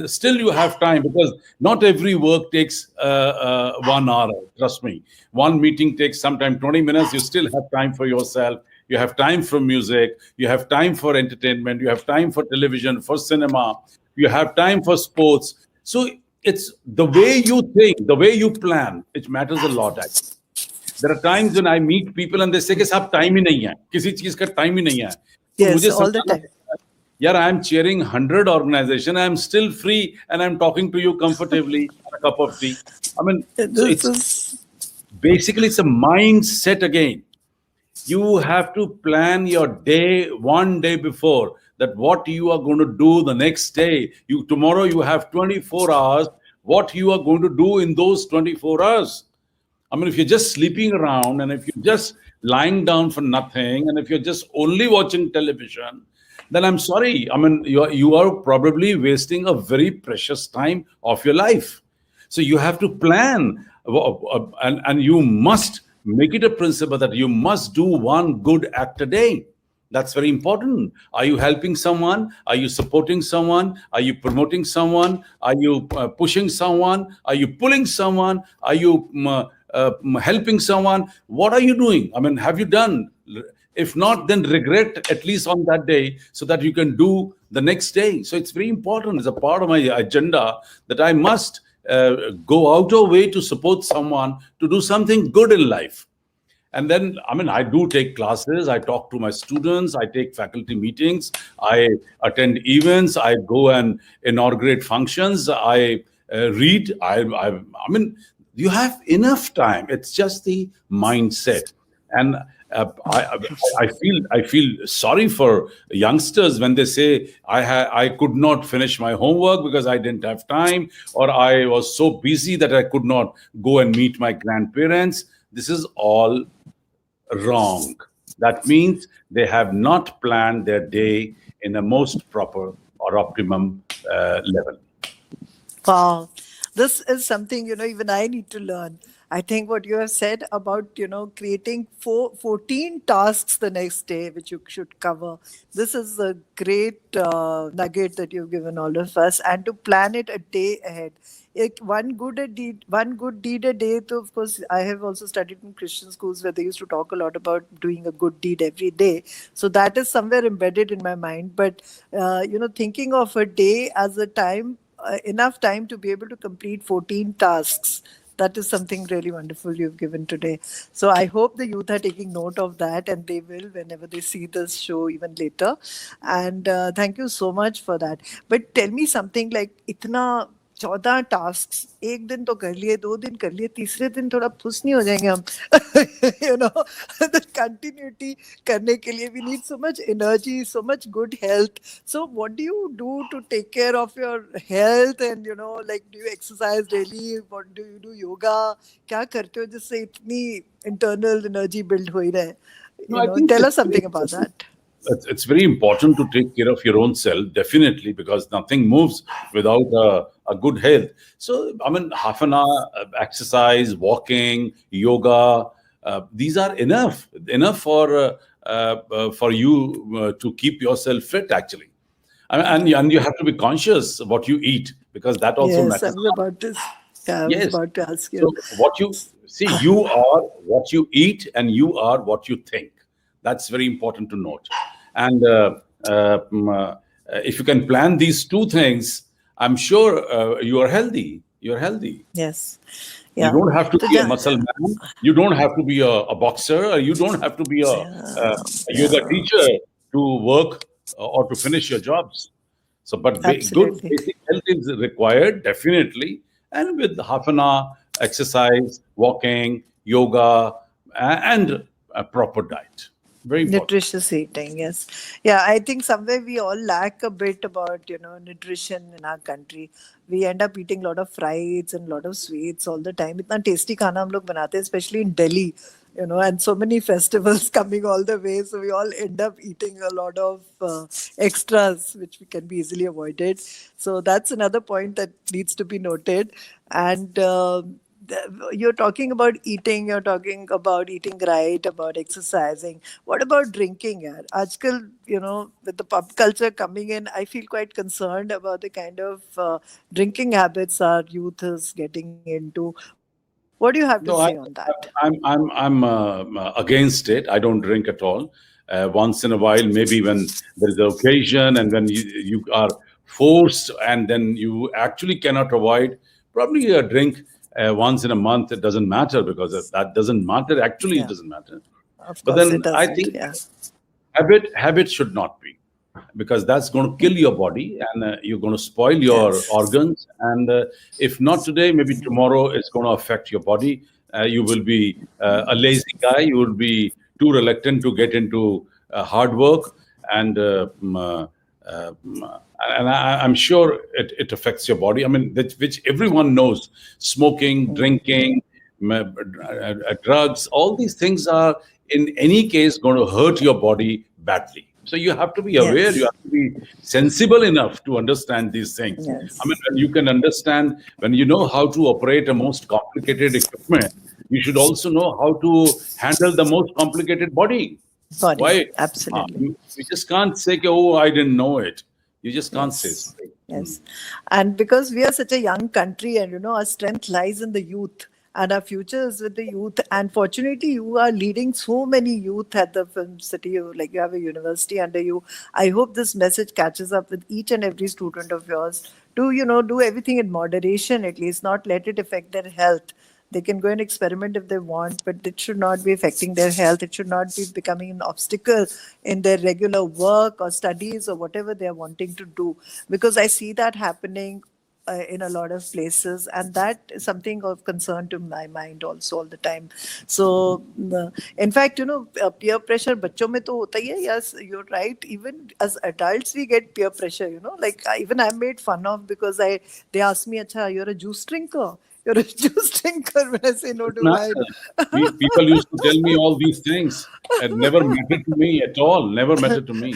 [SPEAKER 2] still you have time, because not every work takes 1 hour. Trust me, one meeting takes sometime 20 minutes. You still have time for yourself. You have time for music. You have time for entertainment. You have time for television, for cinema. You have time for sports. So it's the way you think, the way you plan. It matters a lot, actually. There are times when I meet people and they say कि साहब time ही नहीं है, किसी चीज का time ही नहीं है. तो
[SPEAKER 1] Yes,
[SPEAKER 2] मुझे
[SPEAKER 1] all the
[SPEAKER 2] समझाना
[SPEAKER 1] time.
[SPEAKER 2] पड़ता है, यार, I am chairing 100 organization, I am still free and I am talking to you comfortably on a cup of tea. I mean, so
[SPEAKER 1] This
[SPEAKER 2] it's
[SPEAKER 1] is
[SPEAKER 2] basically it's a mindset again. You have to plan your day one day before, that what you are going to do the next day. Tomorrow you have 24 hours. What you are going to do in those 24 hours? I mean, if you're just sleeping around and if you're just lying down for nothing and if you're just only watching television, then I'm sorry. I mean, you are probably wasting a very precious time of your life. So you have to plan, and you must make it a principle that you must do one good act a day. That's very important. Are you helping someone? Are you supporting someone? Are you promoting someone? Are you pushing someone? Are you pulling someone? Are you helping someone? What are you doing? I mean, have you done? If not, then regret at least on that day so that you can do the next day. So it's very important. It's a part of my agenda that I must go out of way to support someone to do something good in life. And then, I mean, I do take classes, I talk to my students, I take faculty meetings, I attend events, I go and inaugurate functions, I read. I mean, you have enough time. It's just the mindset. And I feel sorry for youngsters when they say I could not finish my homework because I didn't have time, or I was so busy that I could not go and meet my grandparents. This is all wrong. That means they have not planned their day in a most proper or optimum level.
[SPEAKER 1] wow. This is something, even I need to learn. I think what you have said about, creating 14 tasks the next day, which you should cover. This is a great nugget that you've given all of us, and to plan it a day ahead. One good deed a day. So of course, I have also studied in Christian schools where they used to talk a lot about doing a good deed every day. So that is somewhere embedded in my mind. But thinking of a day as a time, enough time to be able to complete 14 tasks. That is something really wonderful you've given today. So I hope the youth are taking note of that, and they will whenever they see this show even later. And thank you so much for that. But tell me something like इतना 14 tasks, एक दिन तो कर लिए, 2 दिन कर लिए, तीसरे दिन थोड़ा फुस नहीं हो जाएंगे हम? The continuity करने के लिए we need so much energy, so much good health. So what do you do to take care of your health? And like, do you exercise daily? What do you do? Yoga? क्या करते हो जिससे इतनी internal energy build हो ही रहे?
[SPEAKER 2] No, I think
[SPEAKER 1] Tell us something about that.
[SPEAKER 2] It's very important to take care of your own self, definitely, because nothing moves without a good health. So, I mean, half an hour exercise, walking, yoga, these are enough for you to keep yourself fit, actually. I mean, and you have to be conscious what you eat, because that also
[SPEAKER 1] Yes,
[SPEAKER 2] matters.
[SPEAKER 1] I was about to. Yeah, I was
[SPEAKER 2] Yes.
[SPEAKER 1] about to ask you.
[SPEAKER 2] So what you see, you are what you eat, and you are what you think. That's very important to note. And if you can plan these two things, I'm sure you are healthy. You're healthy.
[SPEAKER 1] Yes.
[SPEAKER 2] You
[SPEAKER 1] Yeah.
[SPEAKER 2] don't have to
[SPEAKER 1] So
[SPEAKER 2] be a
[SPEAKER 1] yeah,
[SPEAKER 2] muscle man. You don't have to be a boxer. Or you don't have to be a yoga
[SPEAKER 1] yeah,
[SPEAKER 2] teacher to work or to finish your jobs. So, but good
[SPEAKER 1] absolutely.
[SPEAKER 2] basic health is required, definitely. And with half an hour exercise, walking, yoga, and a proper diet. Very important.
[SPEAKER 1] Nutritious eating, yes. Yeah, I think somewhere we all lack a bit about, nutrition in our country. We end up eating a lot of frieds and a lot of sweets all the time. इतना tasty खाना हम लोग बनाते हैं, especially in Delhi. and so many festivals coming all the way. So we all end up eating a lot of extras, which can be easily avoided. So that's another point that needs to be noted. And you're talking about eating, you're talking about eating right, about exercising. What about drinking? Yaar? Aajkal, with the pub culture coming in, I feel quite concerned about the kind of drinking habits our youth is getting into. What do you have to say on
[SPEAKER 2] No,
[SPEAKER 1] that?
[SPEAKER 2] I'm against it. I don't drink at all. Once in a while, maybe when there is an occasion and when you are forced and then you actually cannot avoid, probably a drink once in a month. It doesn't matter because that doesn't matter. Actually, it
[SPEAKER 1] Yeah,
[SPEAKER 2] doesn't matter.
[SPEAKER 1] of
[SPEAKER 2] But
[SPEAKER 1] course it
[SPEAKER 2] then I
[SPEAKER 1] doesn't.
[SPEAKER 2] think
[SPEAKER 1] Yeah.
[SPEAKER 2] habit should not be, because that's going to kill your body and you're going to spoil your
[SPEAKER 1] Yes.
[SPEAKER 2] organs, and if not today, maybe tomorrow it's going to affect your body. You will be a lazy guy, you will be too reluctant to get into hard work, and I'm sure it affects your body. I mean, which everyone knows: smoking, drinking, drugs, all these things are in any case going to hurt your body badly. So you have to be aware, you
[SPEAKER 1] Yes.
[SPEAKER 2] have to be sensible enough to understand these things. I mean,
[SPEAKER 1] Yes.
[SPEAKER 2] when you can understand, when you know how to operate a most complicated equipment, you should also know how to handle the most complicated body.
[SPEAKER 1] Body.
[SPEAKER 2] Why?
[SPEAKER 1] Absolutely.
[SPEAKER 2] You just can't say, oh, I didn't know it. You just can't say so.
[SPEAKER 1] Yes, yes. And because we are such a young country and our strength lies in the youth and our future is with the youth. And fortunately, you are leading so many youth at the film city. You have a university under you. I hope this message catches up with each and every student of yours to, do everything in moderation, at least, not let it affect their health. They can go and experiment if they want, but it should not be affecting their health. It should not be becoming an obstacle in their regular work or studies or whatever they are wanting to do. Because I see that happening in a lot of places, and that is something of concern to my mind also all the time. So in fact, peer pressure bachon mein to hota hi hai. Yes, you're right. Even as adults we get peer pressure, like even I'm made fun of because they ask me, acha, you're a juice drinker, you're a juice drinker, when I say no
[SPEAKER 2] Doesn't
[SPEAKER 1] to wine.
[SPEAKER 2] matter. People used to tell me all these things. It never mattered to me at all. Never mattered to me.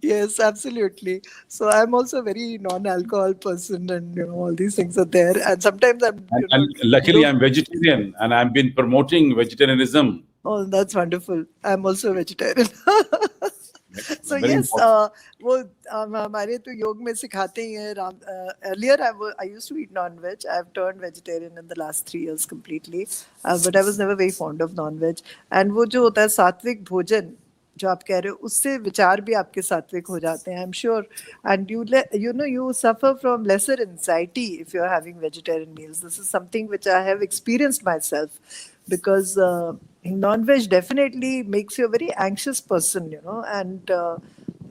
[SPEAKER 1] Yes, absolutely. So I'm also a very non-alcohol person, and all these things are there. And sometimes I'm,
[SPEAKER 2] And luckily, I'm vegetarian, and I've been promoting vegetarianism.
[SPEAKER 1] oh, that's wonderful. I'm also a vegetarian. So
[SPEAKER 2] Very
[SPEAKER 1] yes,
[SPEAKER 2] important.
[SPEAKER 1] वो हमारे तो योग में सिखाते ही हैं earlier I used to eat non-veg. I've turned vegetarian in the last 3 years completely, but I was never very fond of non-veg. And वो जो होता है सात्विक भोजन जो आप कह रहे हो, उससे विचार भी आपके सात्विक हो जाते हैं, I am sure. And you suffer from lesser anxiety if you're having vegetarian meals. This is something which I have experienced myself, because non-veg definitely makes you a very anxious person, and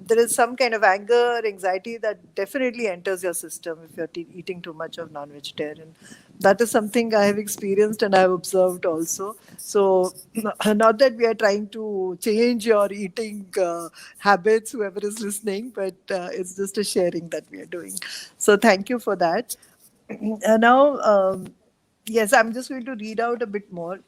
[SPEAKER 1] there is some kind of anger, anxiety that definitely enters your system if you're eating too much of non-vegetarian. That is something I have experienced and I have observed also. So, not that we are trying to change your eating habits, whoever is listening, but it's just a sharing that we are doing. So, thank you for that. Now, yes, I'm just going to read out a bit more.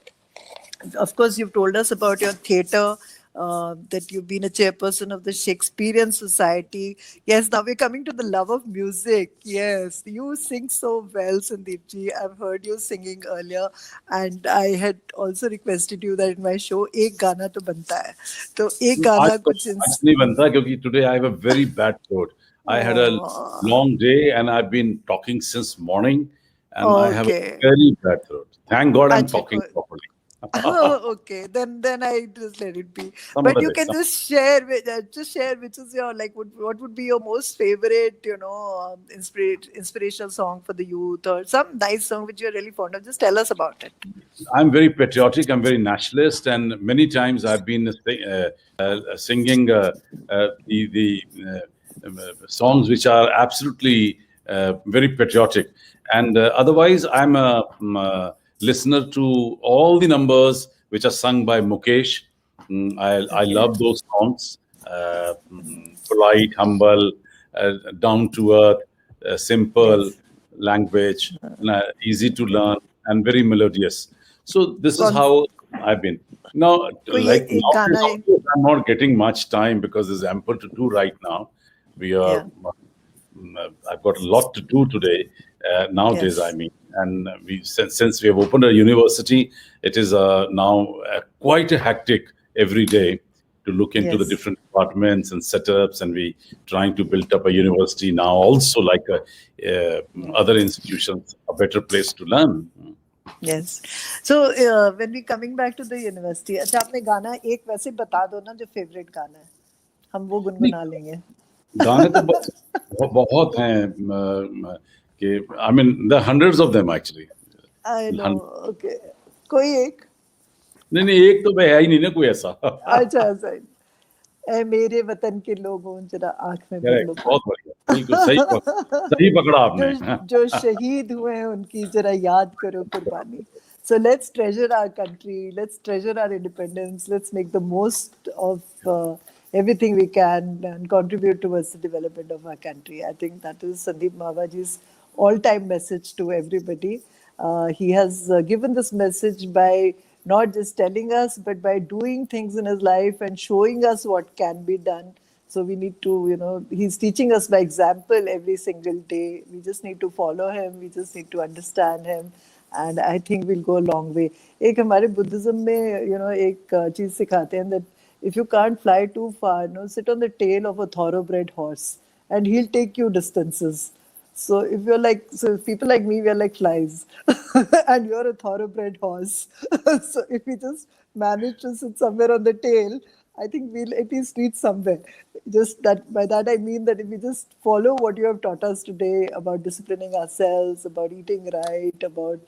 [SPEAKER 1] Of course, you've told us about your theatre, that you've been a chairperson of the Shakespearean Society. Yes, now we're coming to the love of music. Yes, you sing so well, Sandeep ji. I've heard you singing earlier, and I had also requested you that in my show, एक गाना तो बनता है. तो एक
[SPEAKER 2] आज
[SPEAKER 1] गाना
[SPEAKER 2] तो
[SPEAKER 1] कुछ
[SPEAKER 2] आज नहीं बनता क्योंकि today I have a very bad throat. I had a
[SPEAKER 1] Oh,
[SPEAKER 2] long day and I've been talking since morning, and I have a
[SPEAKER 1] okay.
[SPEAKER 2] very bad throat. Thank God I'm
[SPEAKER 1] अच्छा
[SPEAKER 2] talking properly.
[SPEAKER 1] okay, then I just let it be.
[SPEAKER 2] Some
[SPEAKER 1] But
[SPEAKER 2] other
[SPEAKER 1] you
[SPEAKER 2] day.
[SPEAKER 1] can just share which is your what would be your most favorite inspirational song for the youth, or some nice song which you're really fond of. Just tell us about it.
[SPEAKER 2] I'm very patriotic. I'm very nationalist, and many times I've been singing the songs which are absolutely very patriotic. And otherwise, I'm a listener to all the numbers which are sung by Mukesh. I
[SPEAKER 1] Okay.
[SPEAKER 2] love those songs. Polite, humble, down to earth, simple
[SPEAKER 1] Yes.
[SPEAKER 2] language, easy to learn, and very melodious. So this is
[SPEAKER 1] Con-
[SPEAKER 2] how. I've been. Now,
[SPEAKER 1] कोई
[SPEAKER 2] like
[SPEAKER 1] एक गाना
[SPEAKER 2] nowadays, of course, I'm not getting much time because there's ample to do right now. We are,
[SPEAKER 1] yeah,
[SPEAKER 2] I've got a lot to do today, nowadays, I
[SPEAKER 1] yes,
[SPEAKER 2] mean. And since we have opened a university, it is now quite a hectic every day to look into the
[SPEAKER 1] yes.
[SPEAKER 2] different departments and setups. And we trying to build up a university now, also like other institutions, a better place to learn.
[SPEAKER 1] Yes. So when we coming back to the university, अच्छा आपने गाना एक वैसे बता दो ना जो favourite गाना है, हम वो गुनगुना लेंगे.
[SPEAKER 2] गाने तो बस बहुत हैं कि I mean the hundreds of them actually.
[SPEAKER 1] I know. Okay. कोई एक.
[SPEAKER 2] नहीं नहीं, एक तो है ही नहीं ना कोई ऐसा.
[SPEAKER 1] अच्छा ऐसा. ऐ मेरे वतन के लोगों जरा आंख में भर लो.
[SPEAKER 2] बहुत बढ़िया, बिल्कुल सही पकड़ा आपने.
[SPEAKER 1] जो शहीद हुए हैं उनकी जरा याद करो कुर्बानी. So let's treasure our country. Let's treasure our independence. Let's make the most of everything we can and contribute towards the development of our country. I think that is Sandeep Mahavaji's all-time message to everybody. He has given this message by not just telling us, but by doing things in his life and showing us what can be done. So we need to, he's teaching us by example every single day. We just need to follow him. We just need to understand him. And I think we'll go a long way. एक हमारे Buddhism में, एक चीज सिखाते हैं that if you can't fly too far, sit on the tail of a thoroughbred horse and he'll take you distances. So if people like me, we are like flies, and you're a thoroughbred horse. So if we just manage to sit somewhere on the tail, I think we'll at least reach somewhere. Just that, by that I mean that if we just follow what you have taught us today about disciplining ourselves, about eating right, about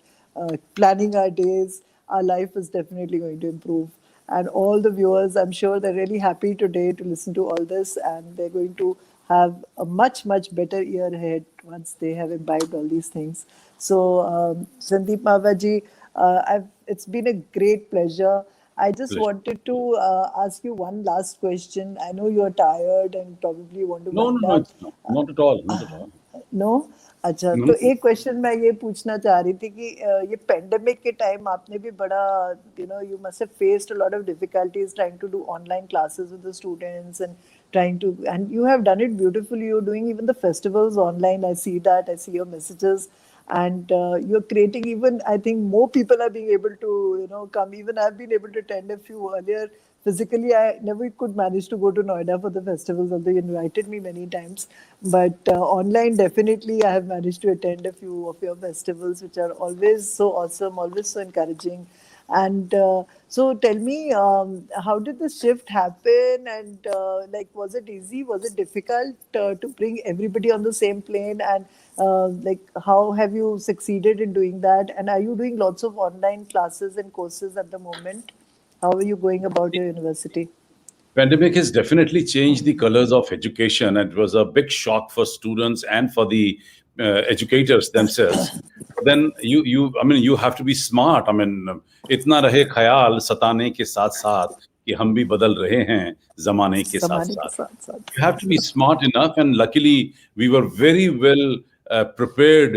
[SPEAKER 1] planning our days, our life is definitely going to improve. And all the viewers, I'm sure they're really happy today to listen to all this, and they're going to have a much, much better year ahead once they have imbibed all these things. So, Sandeep Mahavaji, it's been a great pleasure. I just
[SPEAKER 2] Pleasure.
[SPEAKER 1] wanted to ask you one last question. I know you're tired and probably want to
[SPEAKER 2] No,
[SPEAKER 1] wind
[SPEAKER 2] no,
[SPEAKER 1] up.
[SPEAKER 2] it's not at all, not at all.
[SPEAKER 1] No. अच्छा,
[SPEAKER 2] No.
[SPEAKER 1] तो एक question मैं ये पूछना चाह रही थी कि ये पेंडेमिक के टाइम आपने भी बड़ा you must have faced a lot of difficulties trying to do online classes with the students and you have done it beautifully. You're doing even the festivals online. I see that. I see your messages. And you're creating, even I think more people are being able to come. Even I've been able to attend a few earlier. Physically, I never could manage to go to Noida for the festivals, although you invited me many times. But online, definitely, I have managed to attend a few of your festivals, which are always so awesome, always so encouraging. And so tell me, how did the shift happen? And was it easy? Was it difficult to bring everybody on the same plane? And how have you succeeded in doing that? And are you doing lots of online classes and courses at the moment? How are you going about your university?
[SPEAKER 2] Pandemic has definitely changed the colors of education. It was a big shock for students and for the educators themselves. Then you have to be smart. इतना रहे ख्याल सताने के साथ साथ कि हम भी बदल रहे हैं ज़माने के साथ साथ. You have to be smart enough, and luckily we were very well prepared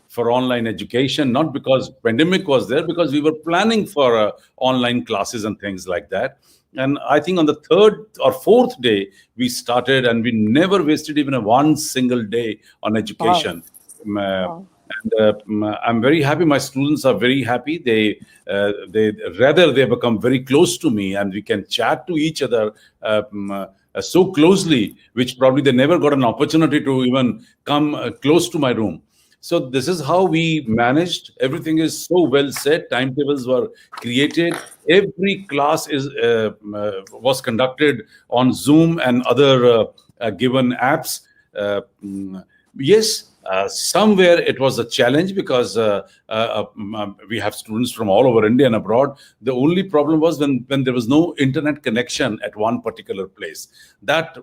[SPEAKER 2] for online education, not because pandemic was there, because we were planning for online classes and things like that. And I think on the third or fourth day, we started, and we never wasted even one single day on education.
[SPEAKER 1] Wow.
[SPEAKER 2] And I'm very happy. My students are very happy. They become very close to me, and we can chat to each other so closely, which probably they never got an opportunity to even come close to my room. So this is how we managed. Everything is so well set. Timetables were created. Every class was conducted on Zoom and other given apps. Yes, somewhere it was a challenge because we have students from all over India and abroad. The only problem was when there was no internet connection at one particular place. That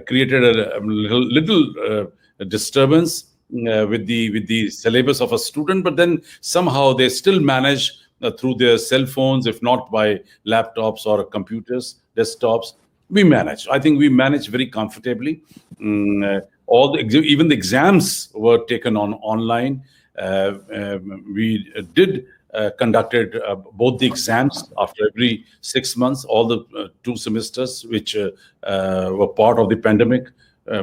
[SPEAKER 2] created a little disturbance with the syllabus of a student, but then somehow they still manage through their cell phones, if not by laptops or computers, desktops. We manage. I think we manage very comfortably. Even the exams were taken online. We did conducted both the exams after every 6 months, all the 2 semesters which were part of the pandemic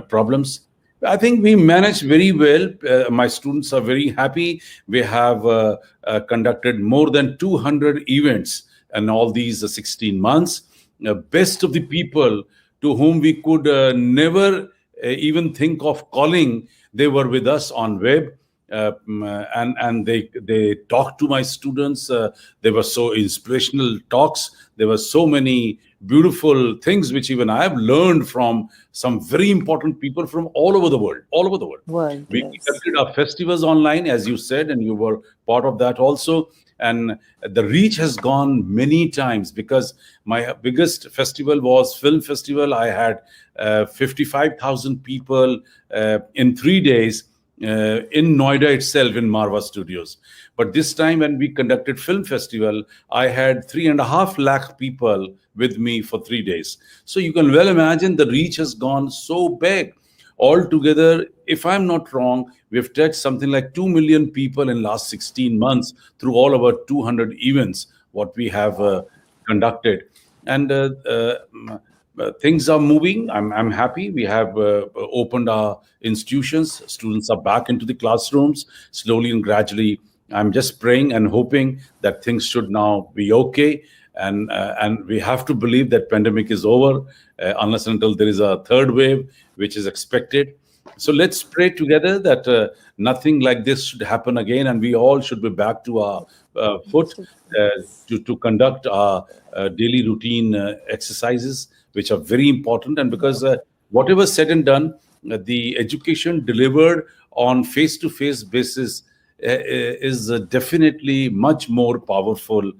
[SPEAKER 2] problems. I think we managed very well. My students are very happy. We have conducted more than 200 events in all these 16 months. Best of the people to whom we could never even think of calling, they were with us on web. And they talked to my students. They were so inspirational talks. There were so many beautiful things which even I have learned from some very important people from all over the world. All over the world. We conducted our festivals online, as you said, and you were part of that also. And the reach has gone many times, because my biggest festival was film festival. I had 55,000 people in 3 days in Noida itself, in Marva Studios. But this time when we conducted film festival, I had 3.5 lakh people with me for 3 days. So you can well imagine the reach has gone so big. Altogether, if I'm not wrong, we've touched something like 2 million people in last 16 months through all our 200 events, what we have conducted. And things are moving. I'm happy. We have opened our institutions. Students are back into the classrooms slowly and gradually. I'm just praying and hoping that things should now be okay. And we have to believe that pandemic is over, unless and until there is a third wave, which is expected. So let's pray together that nothing like this should happen again, and we all should be back to our foot to conduct our daily routine exercises, which are very important. And because whatever said and done, the education delivered on face-to-face basis is definitely much more powerful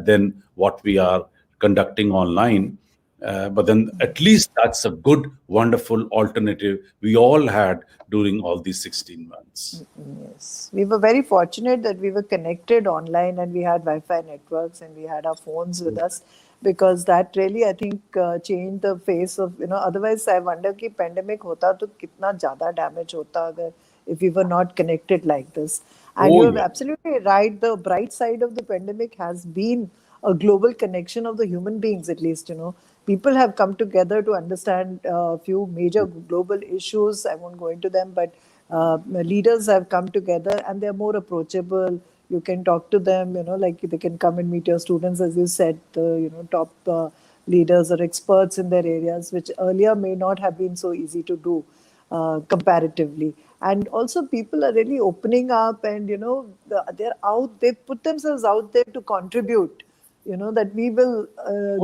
[SPEAKER 2] than what we are conducting online. But then at least that's a good, wonderful alternative we all had during all these 16 months.
[SPEAKER 1] Yes, we were very fortunate that we were connected online and we had Wi-Fi networks and we had our phones with us, because that really, I think, changed the face of, otherwise I wonder कि pandemic hota to kitna ज़्यादा damage hota अगर if we were not connected like this. And you are absolutely right. The bright side of the pandemic has been a global connection of the human beings, at least, People have come together to understand a few major global issues. I won't go into them, but leaders have come together and they're more approachable. You can talk to them, like they can come and meet your students, as you said, top leaders or experts in their areas, which earlier may not have been so easy to do comparatively. And also people are really opening up and, they're out, they put themselves out there to contribute, that we will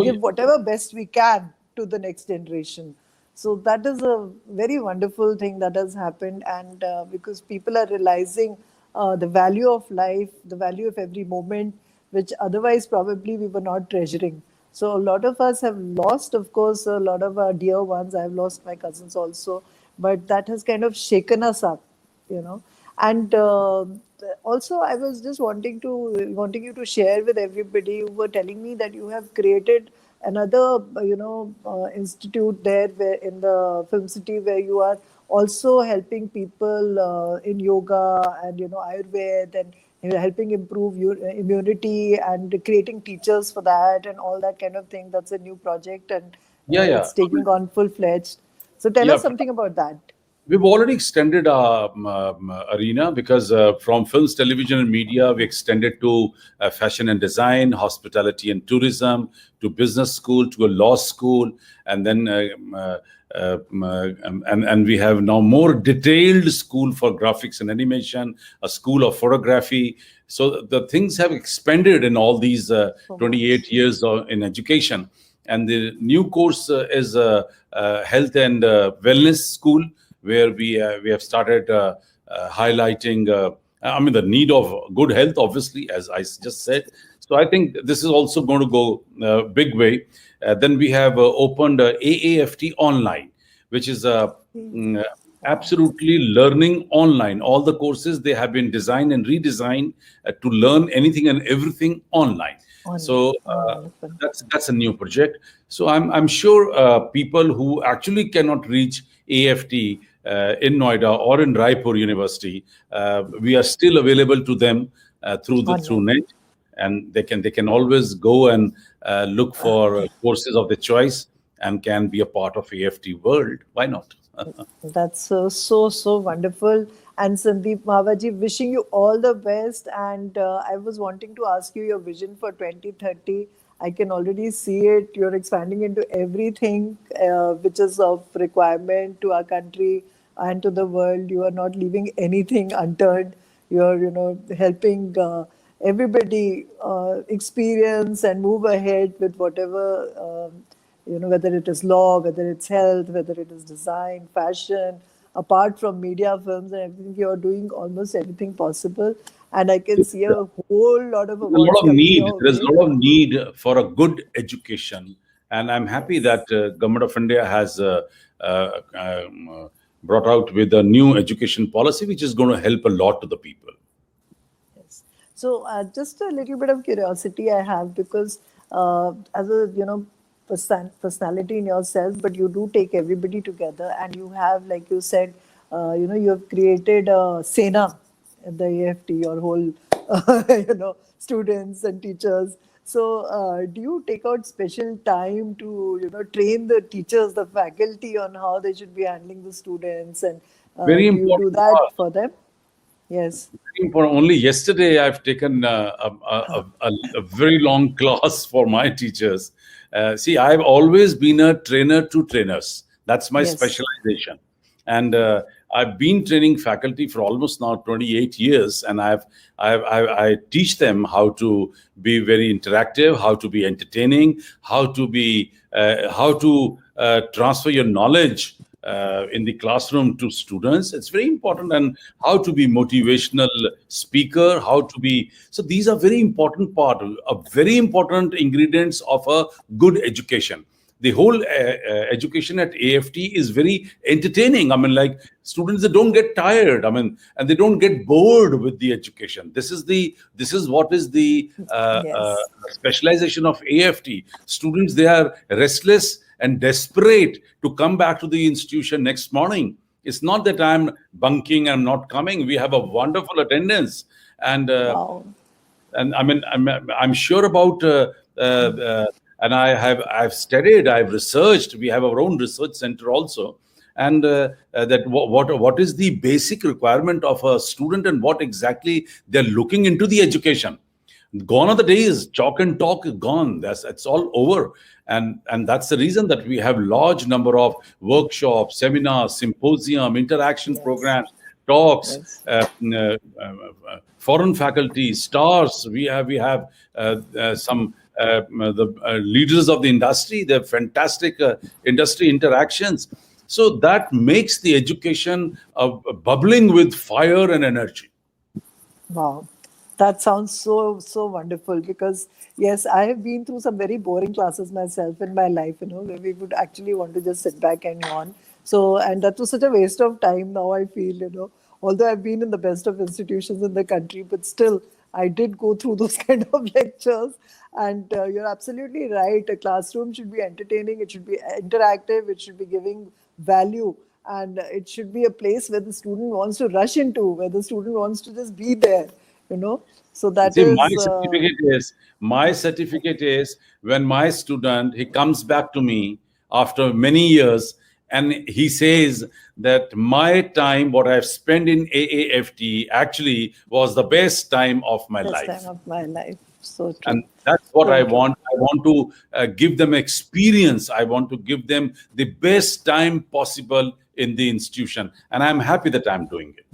[SPEAKER 1] give whatever best we can to the next generation. So that is a very wonderful thing that has happened. And because people are realizing the value of life, the value of every moment, which otherwise probably we were not treasuring. So a lot of us have lost, of course, a lot of our dear ones. I've lost my cousins also, but that has kind of shaken us up, And also, I was just wanting you to share with everybody. You were telling me that you have created another, institute there in the Film City, where you are also helping people in yoga and Ayurveda, and helping improve your immunity and creating teachers for that and all that kind of thing. That's a new project, and it's taking on full-fledged. So tell us something about that.
[SPEAKER 2] We've already extended our arena, because from films, television, and media, we extended to fashion and design, hospitality and tourism, to business school, to a law school, and then and we have now more detailed school for graphics and animation, a school of photography. So the things have expanded in all these 28 years in education. And the new course is health and wellness school, where we have started highlighting, the need of good health, obviously, as I just said. So I think this is also going to go big way. Then we have opened AAFT Online, which is absolutely learning online. All the courses, they have been designed and redesigned to learn anything and everything online. So that's a new project. So I'm sure people who actually cannot reach AFT in Noida or in Raipur University, we are still available to them through net. and they can always go and look for courses of their choice and can be a part of AFT world. Why not?
[SPEAKER 1] That's so wonderful. And Sandeep Mahavaji, wishing you all the best. And I was wanting to ask you your vision for 2030. I can already see it. You're expanding into everything which is of requirement to our country and to the world. You are not leaving anything unturned. You're, helping everybody experience and move ahead with whatever. Whether it is law, whether it's health, whether it is design, fashion, apart from media, films, and everything, you're doing almost everything possible. And I can see a whole lot of
[SPEAKER 2] A
[SPEAKER 1] awards
[SPEAKER 2] lot of
[SPEAKER 1] coming
[SPEAKER 2] need.
[SPEAKER 1] your
[SPEAKER 2] There is
[SPEAKER 1] way.
[SPEAKER 2] a lot of need for a good education, and I'm happy that Government of India has brought out with a new education policy, which is going to help a lot to the people.
[SPEAKER 1] Yes. So, just a little bit of curiosity I have because as a personality in yourself, but you do take everybody together, and you have, like you said, you have created a Sena at the AFT, your whole students and teachers. So, do you take out special time to train the teachers, the faculty on how they should be handling the students, and
[SPEAKER 2] Very
[SPEAKER 1] do you do
[SPEAKER 2] important
[SPEAKER 1] that
[SPEAKER 2] part.
[SPEAKER 1] for them? Yes.
[SPEAKER 2] Very important. Only yesterday, I've taken a very long class for my teachers. See, I've always been a trainer to trainers. That's my
[SPEAKER 1] Yes.
[SPEAKER 2] specialization. And I've been training faculty for almost now 28 years, and I teach them how to be very interactive, how to be entertaining, how to transfer your knowledge in the classroom to students. It's very important, and how to be motivational speaker, how to be. So these are very important part, very important ingredients of a good education. The whole education at AFT is very entertaining. I mean, like students, they don't get tired. I mean, and they don't get bored with the education. This is what is the
[SPEAKER 1] Yes.
[SPEAKER 2] specialization of AFT. Students, they are restless and desperate to come back to the institution next morning. It's not that I'm bunking, I'm not coming. We have a wonderful attendance, and
[SPEAKER 1] Wow.
[SPEAKER 2] I mean, I'm sure about, and I've studied, I've researched. We have our own research center also, and that what is the basic requirement of a student, and what exactly they're looking into the education. Gone are the days chalk and talk, gone. It's all over, and that's the reason that we have large number of workshops, seminars, symposium, interaction
[SPEAKER 1] Yes.
[SPEAKER 2] programs, talks,
[SPEAKER 1] Yes.
[SPEAKER 2] foreign faculty, stars. We have some the leaders of the industry. They're fantastic industry interactions. So that makes the education bubbling with fire and energy.
[SPEAKER 1] Wow. That sounds so wonderful because yes, I have been through some very boring classes myself in my life, where we would actually want to just sit back and yawn. So, and that was such a waste of time now I feel, although I've been in the best of institutions in the country, but still I did go through those kind of lectures. And you're absolutely right. A classroom should be entertaining, it should be interactive, it should be giving value, and it should be a place where the student wants to rush into, where the student wants to just be there, you know. So that
[SPEAKER 2] See,
[SPEAKER 1] is,
[SPEAKER 2] my certificate is when my student, he comes back to me after many years, and he says that my time, what I've spent in AAFT, actually was the best time of my
[SPEAKER 1] best time
[SPEAKER 2] life.
[SPEAKER 1] of my life. So true.
[SPEAKER 2] And that's what
[SPEAKER 1] So
[SPEAKER 2] I
[SPEAKER 1] true.
[SPEAKER 2] want. I want to give them experience. I want to give them the best time possible in the institution, and I'm happy that I'm doing it.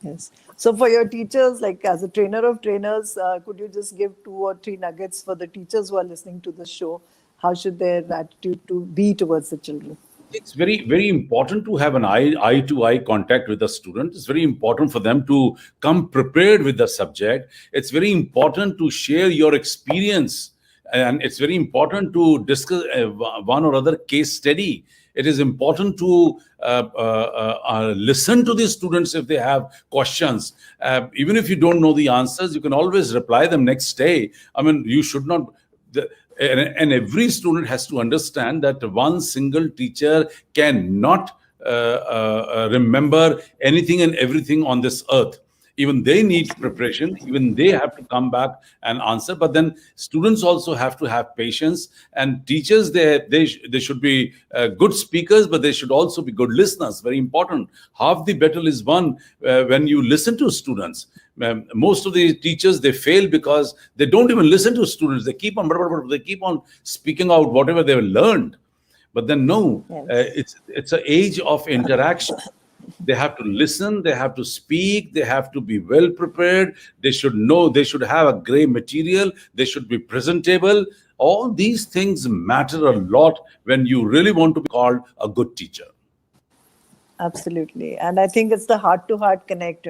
[SPEAKER 1] Yes. So for your teachers, like as a trainer of trainers, could you just give 2 or 3 nuggets for the teachers who are listening to the show? How should their attitude to be towards the children?
[SPEAKER 2] It's very important to have an eye to eye contact with the student. It's very important for them to come prepared with the subject. It's very important to share your experience, and it's very important to discuss one or other case study. It is important to listen to the students if they have questions. Even if you don't know the answers, you can always reply them next day. I mean, you should not. And every student has to understand that one single teacher cannot remember anything and everything on this earth. Even they need preparation. Even they have to come back and answer. But then students also have to have patience. And teachers, they should be good speakers, but they should also be good listeners. Very important. Half the battle is won when you listen to students. Most of the teachers, they fail because they don't even listen to students. They keep on speaking out whatever they've learned. But then no, it's an age of interaction. They have to listen, they have to speak, they have to be well prepared, they should know, they should have a gray material, they should be presentable. All these things matter a lot when you really want to be called a good teacher.
[SPEAKER 1] Absolutely. And I think it's the heart-to-heart connect,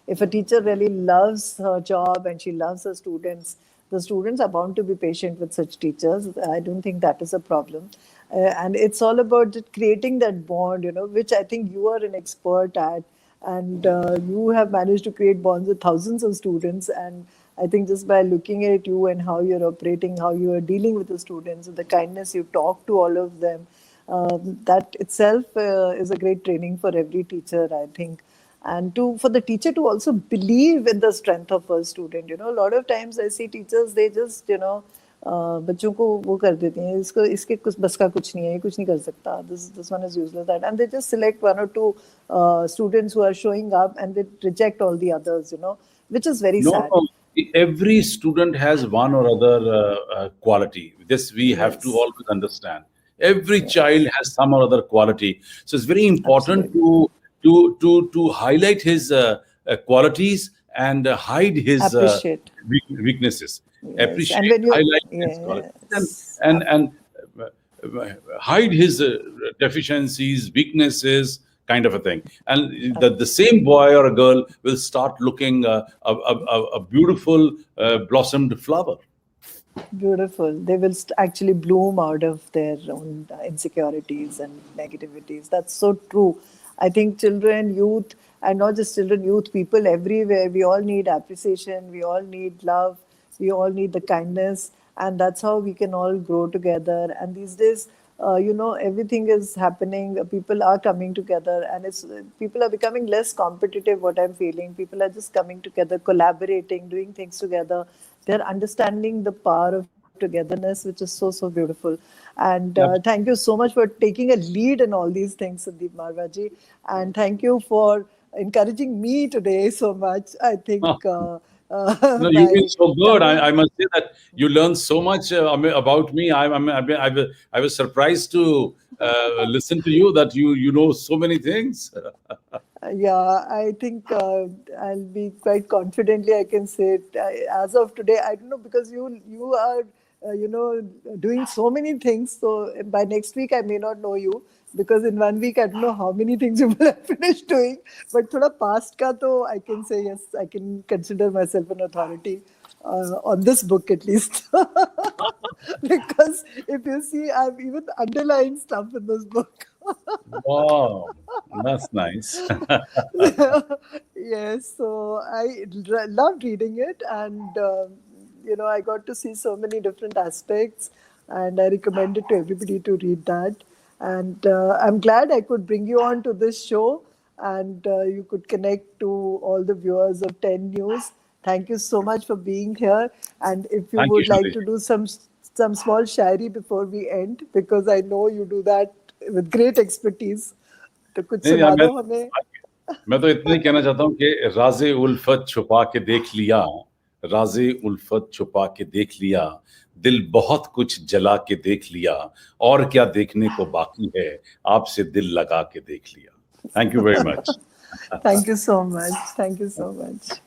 [SPEAKER 1] If a teacher really loves her job and she loves her students, the students are bound to be patient with such teachers. I don't think that is a problem. And it's all about creating that bond, which I think you are an expert at. And you have managed to create bonds with thousands of students. And I think just by looking at you and how you're operating, how you are dealing with the students, the kindness you talk to all of them, that itself is a great training for every teacher, I think. And for the teacher to also believe in the strength of a student. A lot of times I see teachers, they just, बच्चों को वो कर देती हैं, इसके कुछ बस का कुछ नहीं है, ये कुछ नहीं कर सकता, this one is useless, that, and they just select one or two students who are showing up and they reject all the others, which is very sad.
[SPEAKER 2] No, every student has one or other quality. This we have to always understand. Every child has some or other quality. So it's very important to highlight his qualities and hide his weaknesses. Appreciate, highlight his qualities, and hide his deficiencies, weaknesses, kind of a thing. And the same boy or a girl will start looking a beautiful blossomed flower.
[SPEAKER 1] Beautiful. They will actually bloom out of their own insecurities and negativities. That's so true. I think children, youth, and not just children, youth, people everywhere, we all need appreciation, we all need love, we all need the kindness, and that's how we can all grow together. And these days, everything is happening, people are coming together, and people are becoming less competitive, what I'm feeling. People are just coming together, collaborating, doing things together. They're understanding the power of togetherness, which is so, so beautiful. And thank you so much for taking a lead in all these things, Sandeep Marwaji. And thank you for encouraging me today so much. I think...
[SPEAKER 2] no, you've been so good. I must say that you learned so much about me. I was surprised to listen to you, that you know so many things.
[SPEAKER 1] Yeah, I think I'll be quite confidently, I can say it. As of today, I don't know, because you are, doing so many things. So by next week, I may not know you, because in 1 week, I don't know how many things you will have finished doing. But thoda past ka to, I can say, yes, I can consider myself an authority on this book at least. Because if you see, I've even underlined stuff in this book.
[SPEAKER 2] Wow, that's nice.
[SPEAKER 1] Yes, so I loved reading it, and I got to see so many different aspects, and I recommend it to everybody to read that. And I'm glad I could bring you on to this show, and you could connect to all the viewers of 10 News. Thank you so much for being here. And if you would like to do some small shairi before we end, because I know you do that with great expertise. तो कुछ सुना दो हमें.
[SPEAKER 2] मैं तो इतना ही कहना चाहता हूँ कि राज़े उल्फत छुपा के देख लिया, राज़े उल्फत छुपा के देख लिया, दिल बहुत कुछ जला के देख लिया, और क्या देखने को बाकी है, आपसे दिल लगा के देख लिया. Thank you very much.
[SPEAKER 1] Thank you so much. Thank you so much.